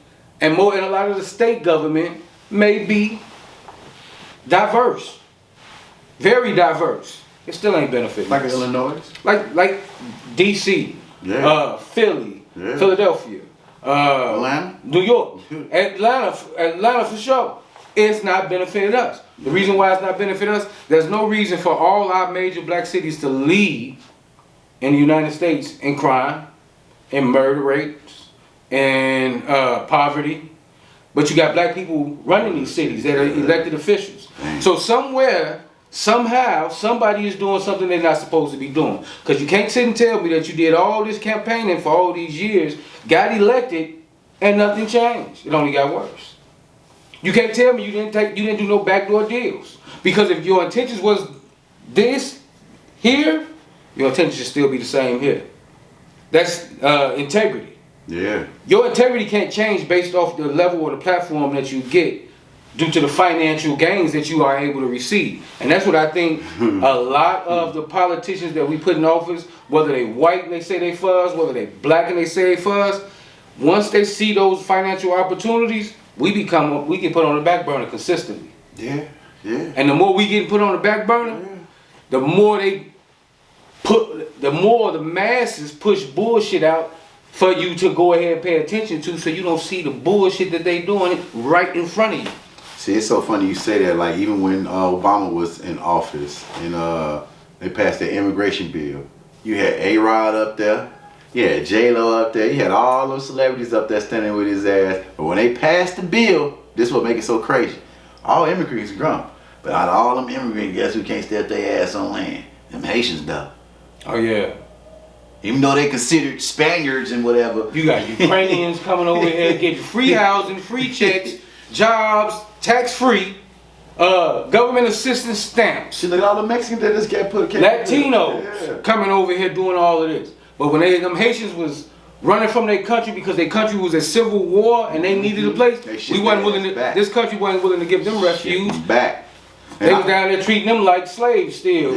and a lot of the state government may be diverse, very diverse. It still ain't benefiting. Like us. Illinois? Like DC, Philly, Philadelphia. Atlanta? New York, Atlanta for sure. It's not benefited us. The reason why it's not benefited us, there's no reason for all our major black cities to lead in the United States in crime, in murder rates, in poverty. But you got black people running these cities that are elected officials. So somewhere, somehow, somebody is doing something they're not supposed to be doing. Because you can't sit and tell me that you did all this campaigning for all these years, got elected, and nothing changed. It only got worse. You can't tell me you didn't do no backdoor deals. Because if your intentions was this here, your intentions should still be the same here. That's integrity. Yeah. Your integrity can't change based off the level or the platform that you get due to the financial gains that you are able to receive. And that's what I think a lot of the politicians that we put in office, whether they white and they say they for us, whether they black and they say they for us, once they see those financial opportunities, we get put on the back burner consistently. Yeah, yeah. And the more we get put on the back burner, the more the masses push bullshit out for you to go ahead and pay attention to, so you don't see the bullshit that they doing right in front of you. See, it's so funny you say that. Like, even when Obama was in office and they passed the immigration bill, you had A-Rod up there, you had J-Lo up there, you had all those celebrities up there standing with his ass. But when they passed the bill, this is what make it so crazy. All immigrants grown. But out of all them immigrants, guess who can't step their ass on land? Them Haitians, though. Oh, yeah. Even though they considered Spaniards and whatever. You got Ukrainians coming over here getting free housing, free checks, jobs, tax-free, government assistance stamps. See, look at all the Mexicans that just got put. Latinos coming over here doing all of this. But when them Haitians was running from their country because their country was at civil war and they needed a place, this country wasn't willing to give them refuge. They was down there treating them like slaves still.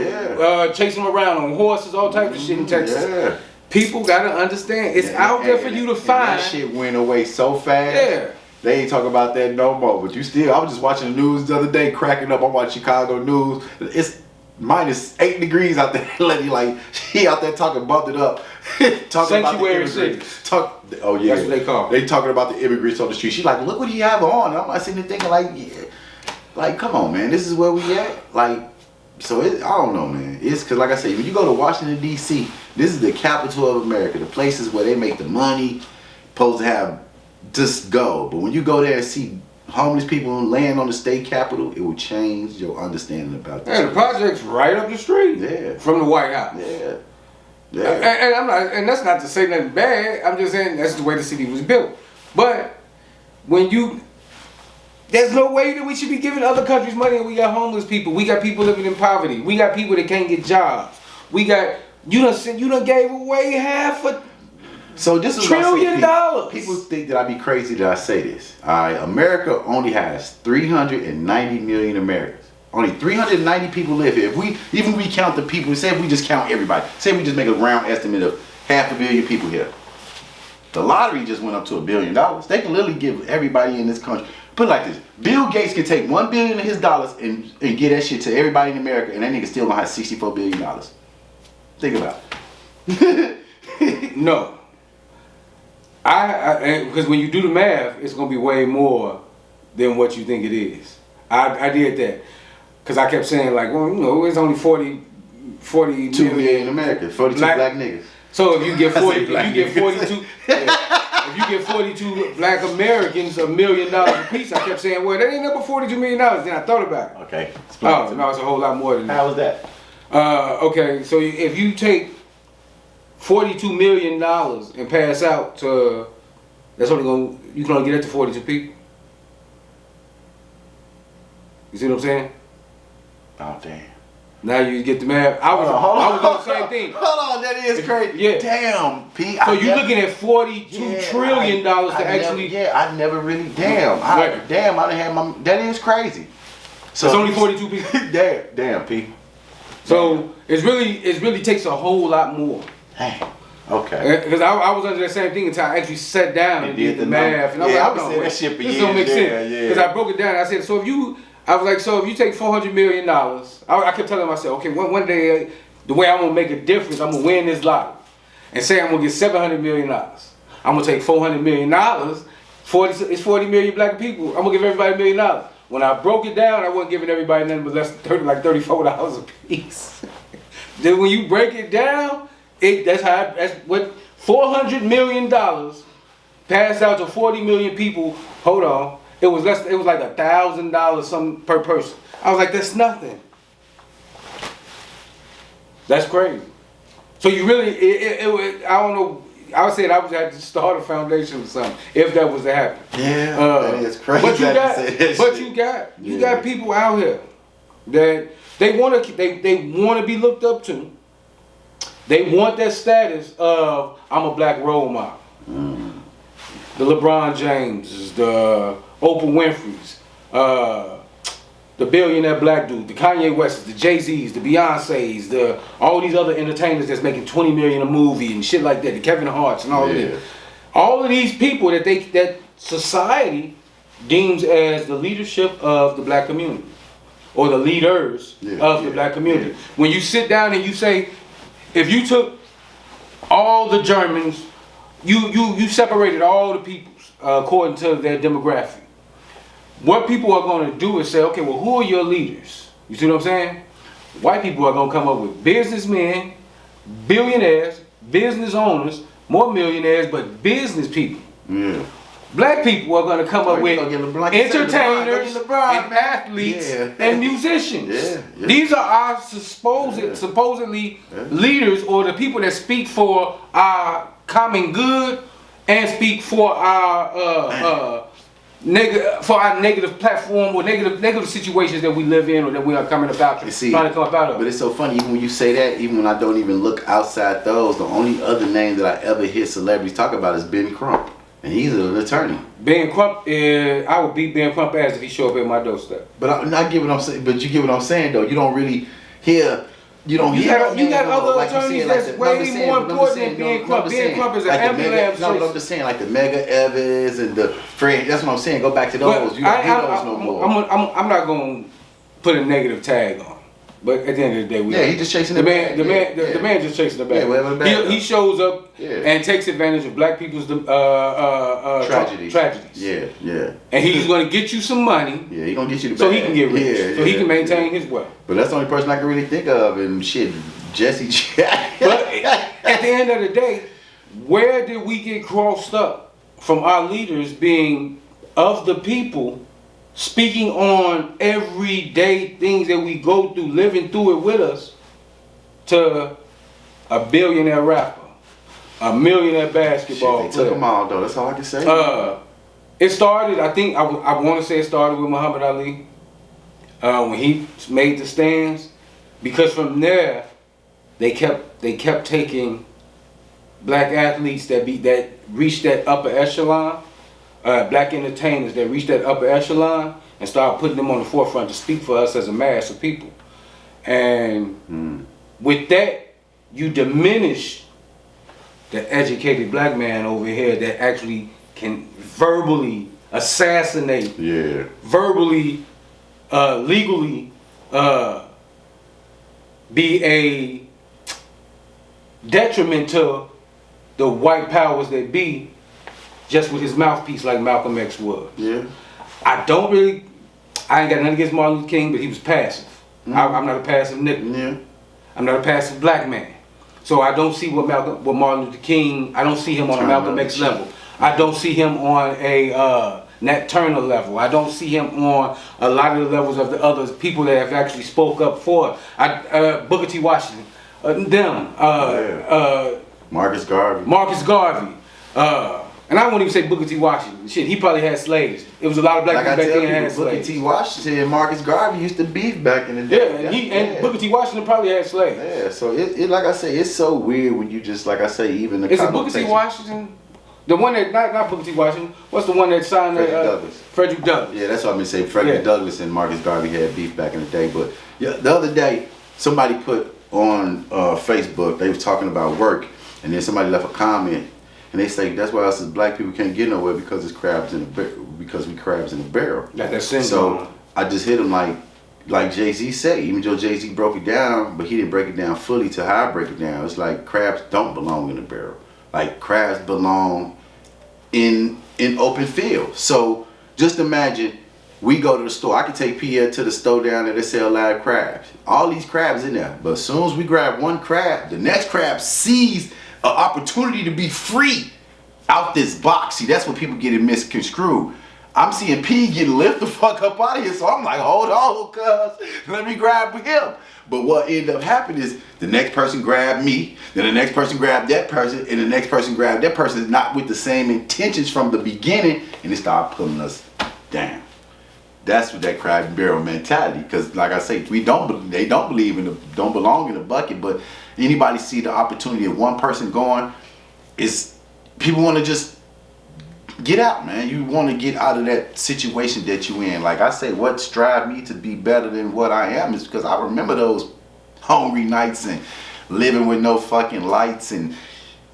Chasing them around on horses, all types of shit in Texas. Yeah. People gotta understand, it's out there for you to find. That shit went away so fast. Yeah. They ain't talking about that no more. But you still, I was just watching the news the other day, cracking up. I'm watching Chicago news. It's -8 degrees out there. Like, he out there talking, bumped it up. Talking Sanctuary city. Oh yeah. That's what they call it. They talking about the immigrants on the street. She's like, look what he have on. I'm sitting there thinking like, yeah. Like, come on, man. This is where we at. Like, so I don't know, man. It's because, like I say, when you go to Washington, D.C., this is the capital of America. The places where they make the money, supposed to have just go. But when you go there and see homeless people laying on the state capitol, it will change your understanding about this. Yeah, the project's right up the street. Yeah. From the White House. Yeah. Yeah. And I'm not, and that's not to say nothing bad. I'm just saying that's the way the city was built. But there's no way that we should be giving other countries money and we got homeless people. We got people living in poverty. We got people that can't get jobs. We got You done gave away half a So this is $1 trillion. People think that I be crazy that I say this. All right, America only has 390 million Americans. Only 390 people live here. If we count the people, say if we just count everybody, say we just make a round estimate of 500 million people here. The lottery just went up to $1 billion. They can literally give everybody in this country. Put it like this: Bill Gates can take $1 billion of his dollars and get that shit to everybody in America, and that nigga still gonna have $64 billion. Think about it. No. Because when you do the math, it's gonna be way more than what you think it is. I did that because I kept saying like, well, you know, it's only 42 million in America, 42 black niggas. So if you get 40, if black you get 42, if you get 42 black Americans $1 million a piece, I kept saying, well, that ain't number $42 million. Then I thought about it. Okay. Oh no, it's a whole lot more than that. How was that? Okay, so if you take $42 million and pass out to, that's only you can only get it to 42 people. You see what I'm saying? Oh damn. Now you get the math. I was doing the same thing. Hold on, that is crazy. Yeah. Damn, P. So you're looking at $42 trillion to actually. I never really. Damn. I done had my. That is crazy. So it's only 42 people. damn, P. So it really takes a whole lot more. Damn. Okay. Because I was under that same thing until I actually sat down and did the math. And I was like, saying that shit for years. This don't make sense. Because I broke it down. I said, so if you take $400 million, I kept telling myself, okay, one day, the way I'm gonna make a difference, I'm gonna win this lottery, and say I'm gonna get $700 million. I'm gonna take $400 million. It's 40 million black people. I'm gonna give everybody $1 million. When I broke it down, I wasn't giving everybody nothing but less than $34 a piece. Then when you break it down, that's what $400 million passed out to 40 million people. Hold on. It was like $1,000 something per person. I was like, that's nothing. That's crazy. So you really, I don't know. I would say I would have to start a foundation or something if that was to happen. Yeah, that is crazy. But you got people out here that they want to be looked up to. They want that status of I'm a black role model. The LeBron James, the Oprah Winfrey's, the billionaire black dude, the Kanye Wests, the Jay-Z's, the Beyonce's, all these other entertainers that's making $20 million a movie and shit like that, the Kevin Harts and all of this. All of these people that society deems as the leadership of the black community or the leaders of the black community. Yeah. When you sit down and you say, if you took all the Germans, you separated all the peoples according to their demographic. What people are going to do is say, okay, well, who are your leaders? You see what I'm saying? White people are going to come up with businessmen, billionaires, business owners, more millionaires, but business people. Yeah. Black people are going to come up with entertainers and athletes and musicians. These are our supposedly leaders or the people that speak for our common good and speak for our negative platform or negative situations that we live in or that we are coming about trying to come up out of. But it's so funny, even when you say that, even when I don't even look outside those, the only other name that I ever hear celebrities talk about is Ben Crump. And he's an attorney. Ben Crump, I would beat Ben Crump ass if he showed up at my doorstep. But I get what I'm saying. But you get what I'm saying, though. You don't really hear. You got other attorneys that's way more important than Ben Crump. Ben Crump is an ambulance. No, but I'm just saying, like the Mega Evans and the Fred. That's what I'm saying. Go back to those. You don't hear those no more. I'm not gonna put a negative tag on. But at the end of the day, he's just chasing the man. The man just chasing the bag. Yeah, he shows up and takes advantage of black people's tragedies. Yeah. And he's going to get you some money. Yeah, he's going to get you the bag. So he can get rich. So he can maintain his wealth. But that's the only person I can really think of. And shit, Jesse. But at the end of the day, where did we get crossed up from our leaders being of the people? Speaking on everyday things that we go through, living through it with us, to a billionaire rapper, a millionaire basketball player. They took them all, though. That's all I can say. It started, I think, I want to say it started with Muhammad Ali when he made the stands. Because from there, they kept they kept taking black athletes that reached that upper echelon, black entertainers that reached that upper echelon, and started putting them on the forefront to speak for us as a mass of people. And with that, you diminish the educated black man over here that actually can verbally assassinate, verbally, legally be a detriment to the white powers that be, just with his mouthpiece like Malcolm X was. Yeah. I ain't got nothing against Martin Luther King, but he was passive. I'm not a passive nigga. Yeah. I'm not a passive black man. So I don't see what Martin Luther King, I don't see him on a Malcolm X level. I don't see him on a Nat Turner level. I don't see him on a lot of the levels of the other people that have actually spoke up for Booker T. Washington, Marcus Garvey. And I won't even say Booker T. Washington. Shit, he probably had slaves. It was a lot of black people back then had slaves. Booker T. Washington and Marcus Garvey used to beef back in the day. Yeah, and Booker T. Washington probably had slaves. Yeah, so it like I say, it's so weird when you just, like I say, even the Is it Booker T. Washington? The one that, not Booker T. Washington, what's the one that signed Frederick Douglass. Yeah, that's what I'm gonna say. Frederick Douglass and Marcus Garvey had beef back in the day. But yeah, the other day, somebody put on Facebook, they was talking about work, and then somebody left a comment, and they say that's why us as black people can't get nowhere because it's crabs in a because we crabs in a barrel. That's so I just hit him like Jay-Z said, even though Jay-Z broke it down, but he didn't break it down fully to how I break it down. It's like crabs don't belong in a barrel. Like crabs belong in open field. So just imagine we go to the store. I can take Pierre to the store down there, they sell a lot of crabs. All these crabs in there. But as soon as we grab one crab, the next crab sees an opportunity to be free out this box. See, that's what people get it misconstrued. I'm seeing P getting lifted the fuck up out of here, so I'm like, hold on, cuz, let me grab him. But what ended up happening is the next person grabbed me, then the next person grabbed that person, and the next person grabbed that person, not with the same intentions from the beginning, and they started pulling us down. That's what that crab and barrel mentality, because like I say, they don't belong in the bucket, but anybody see the opportunity of one person going, is people want to just get out, man. You want to get out of that situation that you in. Like I say, what strive me to be better than what I am is because I remember those hungry nights and living with no fucking lights and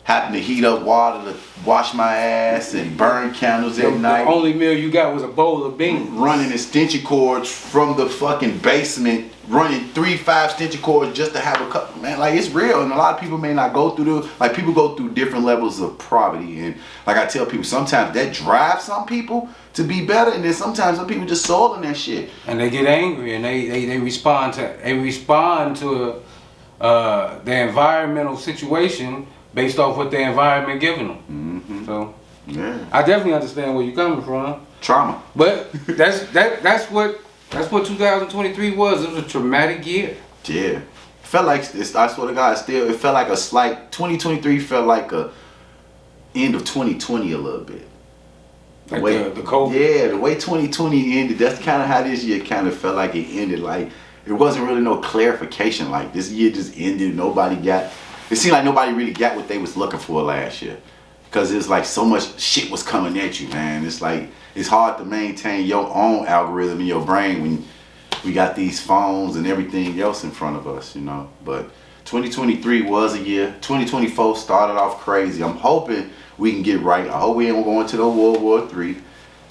having to heat up water to wash my ass and burn candles at night. The only meal you got was a bowl of beans. Running extension cords from the fucking basement, running 3-5 extension cords just to have a cup. Man, like it's real, and a lot of people may not go through people go through different levels of poverty, and like I tell people, sometimes that drives some people to be better, and then sometimes some people just soul in that shit. And they get angry, and they respond to the environmental situation based off what the environment giving them. Mm-hmm. So yeah, I definitely understand where you're coming from. Trauma. But that's what 2023 was. It was a traumatic year. Yeah. Felt like, I swear to God, it felt like a slight, 2023 felt like a end of 2020 a little bit. The COVID. Yeah, the way 2020 ended, that's kind of how this year kind of felt like it ended. Like, it wasn't really no clarification. Like, this year just ended. It seemed like nobody really got what they was looking for last year. Because it's like so much shit was coming at you, man. It's like, it's hard to maintain your own algorithm in your brain when we got these phones and everything else in front of us, you know. But 2023 was a year. 2024 started off crazy. I'm hoping we can get right. I hope we ain't going to no World War III.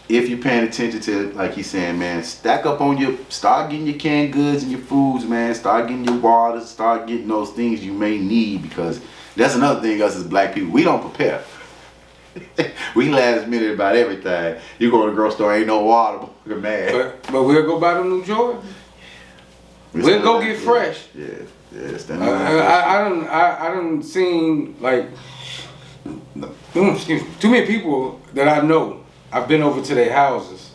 If you're paying attention to, like he's saying, man, start getting your canned goods and your foods, man. Start getting your water. Start getting those things you may need, because that's another thing us as black people, we don't prepare. We last minute about everything. You go to the grocery store, ain't no water, man. But we'll go buy them New Jordan. We'll go get fresh. Yeah. I done seen like excuse me, too many people that I know. I've been over to their houses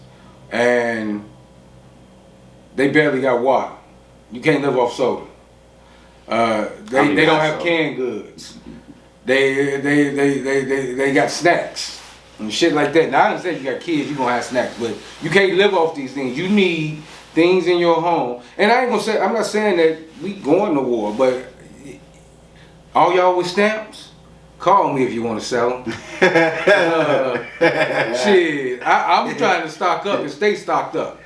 and they barely got water. You can't live off soda. They don't have canned goods. They got snacks and shit like that. Now I understand you got kids, you gonna have snacks, but you can't live off these things. You need things in your home. And I'm not saying that we going to war, but All y'all with stamps? Call me if you want to sell them. Shit, I'm trying to stock up and stay stocked up.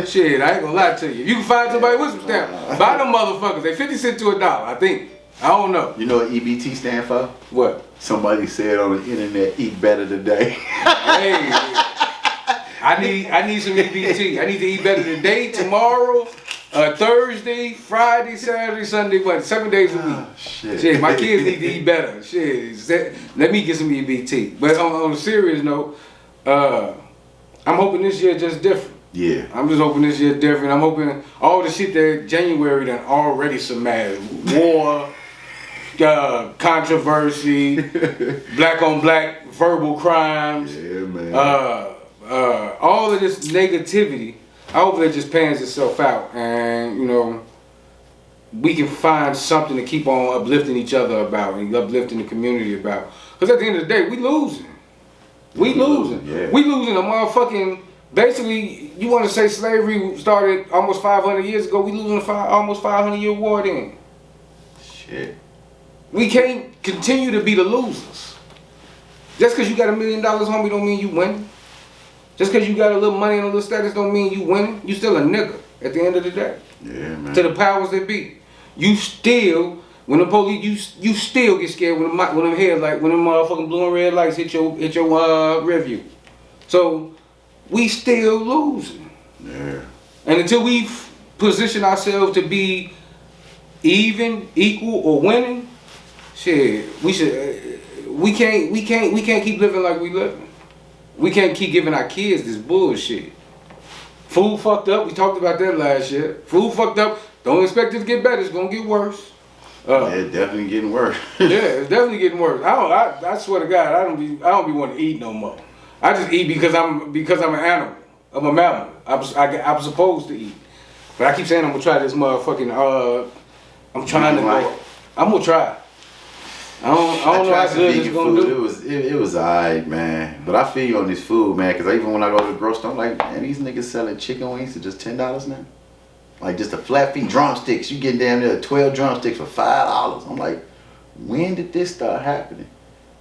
Shit, I ain't gonna lie to you. You can find somebody with some stamps. Buy them motherfuckers. They 50 cents to $1, I think. I don't know. You know what EBT stand for? What? Somebody said on the internet, eat better today. Hey, I need some EBT. I need to eat better today, tomorrow, Thursday, Friday, Saturday, Sunday, but 7 days a week. Shit, my kids need to eat better. Shit, let me get some EBT. But on a serious note, I'm hoping this year just different. Yeah. I'm just hoping this year different. I'm hoping all the shit that January done already smashed. War, controversy, black on black verbal crimes. Yeah, man. All of this negativity, I hope that just pans itself out, and you know, we can find something to keep on uplifting each other about and uplifting the community about. Because at the end of the day, we losing. We losing. Yeah. We losing a motherfucking. Basically, you want to say slavery started almost 500 years ago? We losing almost 500-year war then. Shit. We can't continue to be the losers. Just because you got $1 million, homie, don't mean you winning. Just because you got a little money and a little status don't mean you winning. You still a nigga at the end of the day. Yeah, man. To the powers that be. You still, when the police, you still get scared when them headlights, when them motherfucking blue and red lights hit your rear view. So we still losing. Yeah. And until we position ourselves to be even, equal, or winning, shit, we can't keep living like we living. We can't keep giving our kids this bullshit. Food fucked up. We talked about that last year. Food fucked up. Don't expect it to get better. It's gonna get worse. Yeah, it's definitely getting worse. Yeah, it's definitely getting worse. I swear to God, I don't be wanting to eat no more. I just eat because I'm an animal. I'm a mammal. I'm supposed to eat. But I keep saying I'm gonna try this motherfucking. I'm trying to go. I'm gonna try. I don't know how good it's gonna do. It was alright, man. But I feel you on this food, man. Cause even when I go to the grocery store, I'm like, man, these niggas selling chicken wings for just $10 now. Like just a flat feet drumsticks. You getting damn near 12 drumsticks for $5. I'm like, when did this start happening?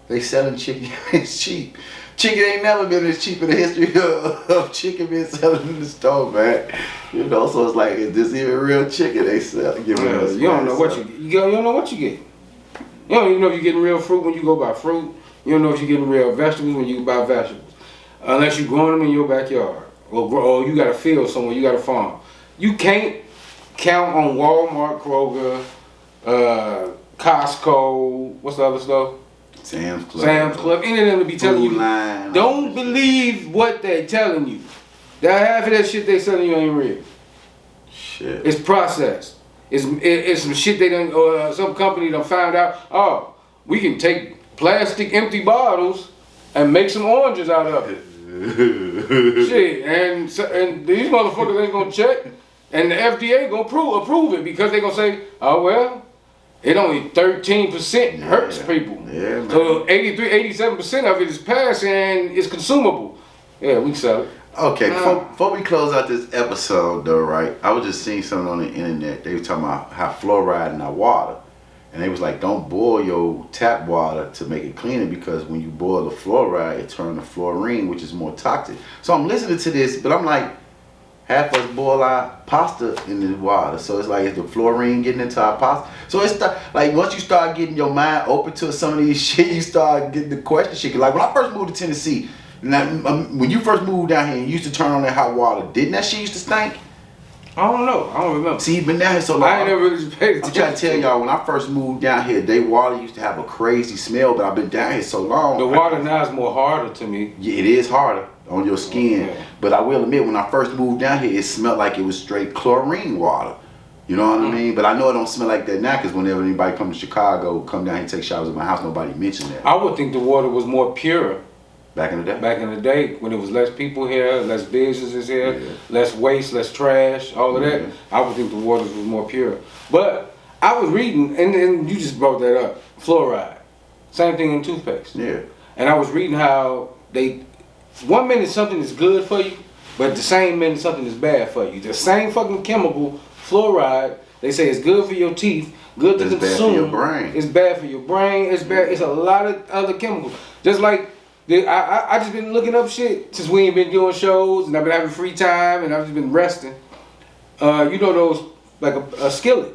They selling chicken. It's cheap. Chicken ain't never been as cheap in the history of chicken being selling in the store, man. You know, so it's like, is this even real chicken they sell? You don't know what you don't know what you get. You don't even know if you're getting real fruit when you go buy fruit. You don't know if you're getting real vegetables when you buy vegetables. Unless you're growing them in your backyard. Or you got a field somewhere, you got a farm. You can't count on Walmart, Kroger, Costco, what's the other stuff? Sam's Club. Any of them to be telling you. Don't believe what they're telling you. That half of that shit they selling you ain't real. Shit. It's processed. It's some shit they done, or some company done found out, oh, we can take plastic empty bottles and make some oranges out of it. Shit, and these motherfuckers ain't gonna check, and the FDA gonna approve it because they gonna say, oh well, it only 13% hurts people. Yeah, man. So 87% of it is passed and it's consumable. Yeah, we sell it. Okay, before we close out this episode though, right? I was just seeing something on the internet. They were talking about how fluoride in our water. And they was like, don't boil your tap water to make it cleaner because when you boil the fluoride, it turns to fluorine, which is more toxic. So I'm listening to this, but I'm like, half us boil our pasta in the water. So it's like, is the fluorine getting into our pasta? So it's like, once you start getting your mind open to some of these shit, you start getting the question shit. Like when I first moved to Tennessee, when you first moved down here and you used to turn on that hot water, didn't that shit used to stink? I don't know. I don't remember. See, been down here so long. I ain't never really paid attention. I'm trying to tell y'all, when I first moved down here, they water used to have a crazy smell, but I've been down here so long. The water now is more harder to me. Yeah, it is harder on your skin. Okay. But I will admit, when I first moved down here, it smelled like it was straight chlorine water. You know what I mean? But I know it don't smell like that now because whenever anybody come to Chicago, come down here and take showers at my house, nobody mentioned that. I would think the water was more pure. Back in the day? Back in the day, when it was less people here, less businesses here, Yeah. less waste, less trash, all of that, I would think the waters was more pure. But I was reading, and you just brought that up, fluoride. Same thing in toothpaste. Yeah. And I was reading how 1 minute something is good for you, but the same minute something is bad for you. The same fucking chemical, fluoride, they say it's good for your teeth, good to It's bad for consume. your brain. It's bad for your brain. It's bad. It's a lot of other chemicals. Just like I just been looking up shit since we ain't been doing shows, and I've been having free time, and I've just been resting. You know those like a skillet,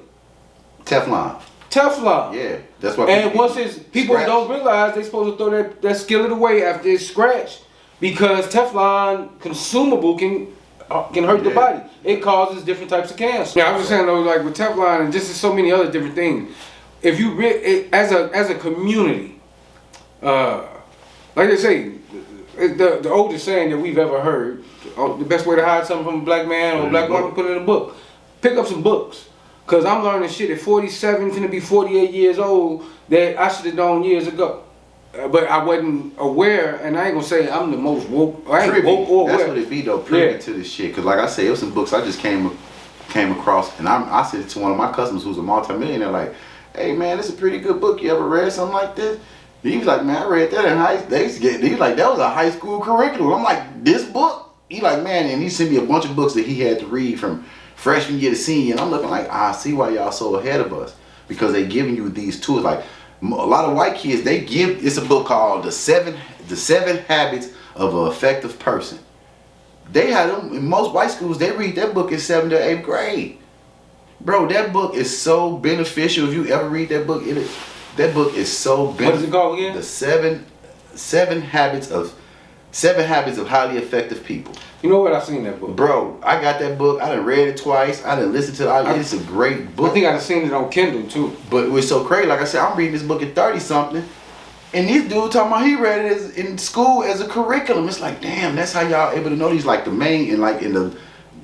Teflon. Teflon. Yeah, that's what. And once it's people scratch. don't realize they supposed to throw that skillet away after it's scratched because Teflon consumable can hurt the Yeah. body. It causes different types of cancer. Yeah, I was just saying though, like with Teflon and just so many other different things. If you as a community, like they say, the oldest saying that we've ever heard, the best way to hide something from a black man or a black woman, put it in a book. Pick up some books. Cause I'm learning shit at 47, finna be 48 years old that I should have known years ago. But I wasn't aware, and I ain't gonna say I'm the most woke. I ain't Privy. woke or That's aware. what it be though, privy Yeah. to this shit. Cause like I said, it was some books I just came across, and I said it to one of my customers who's a multimillionaire, like, "Hey man, this is a pretty good book. You ever read something like this?" He was like, "Man, I read that in high. They used to get." He was like, "That was a high school curriculum." I'm like, "This book?" He like, "Man," and he sent me a bunch of books that he had to read from freshman year to senior, and I'm looking like, I see why y'all so ahead of us, because they giving you these tools. Like a lot of white kids, they give. It's a book called the seven Habits of an Effective Person. They had them in most white schools. They read that book in 7th to 8th grade. Bro, that book is so beneficial. If you ever read that book, that book is so beneficial. What is it called again? The seven habits of highly effective people. You know what? I've seen that book. Bro, I got that book. I done read it twice. I done listened to it. It's a great I book. think I've seen it on Kindle too. But it was so crazy. Like I said, I'm reading this book at 30 something. And this dude talking about he read it in school as a curriculum. It's like, damn, that's how y'all able to know these. Like the main and like in the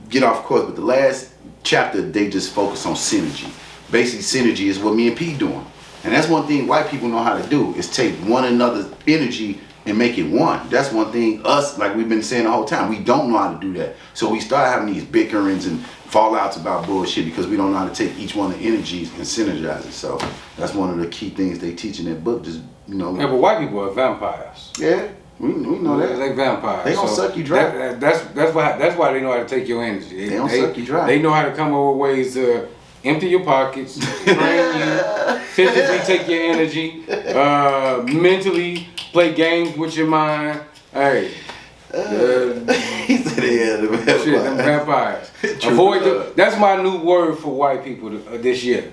get off course, but the last chapter they just focus on synergy. Basically, synergy is what me and P doing. And that's one thing white people know how to do is take one another's energy and make it one. That's one thing us, like we've been saying the whole time, we don't know how to do that. So we start having these bickerings and fallouts about bullshit because we don't know how to take each one of the energies and synergize it. So that's one of the key things they teach in that book. Just, you know. Yeah, but white people are vampires. Yeah, we know that. They vampires. They gonna suck you dry. That's why they know how to take your energy. They don't suck you dry. They know how to come up with ways to empty your pockets, drain you, physically take your energy, mentally play games with your mind. Hey. He said yeah, Shit, them vampires. Avoid them. That's my new word for white people this year.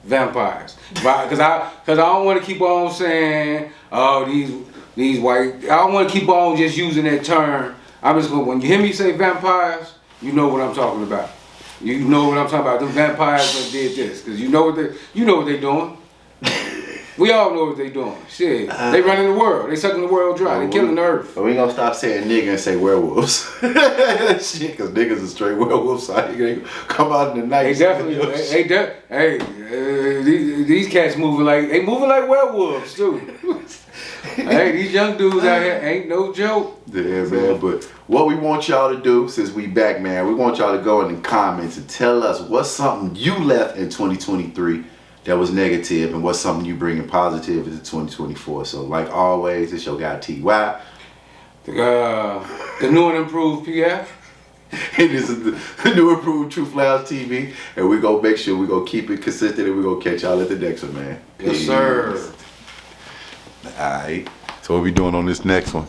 Vampires. Because I don't want to keep on saying, oh, these white. I don't want to keep on just using that term. I'm just going. When you hear me say vampires, you know what I'm talking about. You know what I'm talking about. Them vampires that did this, because you know what they're doing. We all know what they're doing. Shit, they running the world. They sucking the world dry. They killing the earth. But we gonna stop saying nigga and say werewolves. Shit, cause niggas are straight werewolves. So they come out in the night. They definitely. These cats moving like werewolves too. Hey, these young dudes out here ain't no joke. Yeah, man. But what we want y'all to do, since we back, man, we want y'all to go in the comments and tell us what's something you left in 2023 that was negative, and what's something you bringing positive into 2024. So, like always, it's your guy T.Y. The new and improved PF. And this is the new improved Truth Lounge TV, and we gonna make sure we gonna keep it consistent, and we gonna catch y'all at the next one, man. Yes, sir. All right. So what we doing on this next one?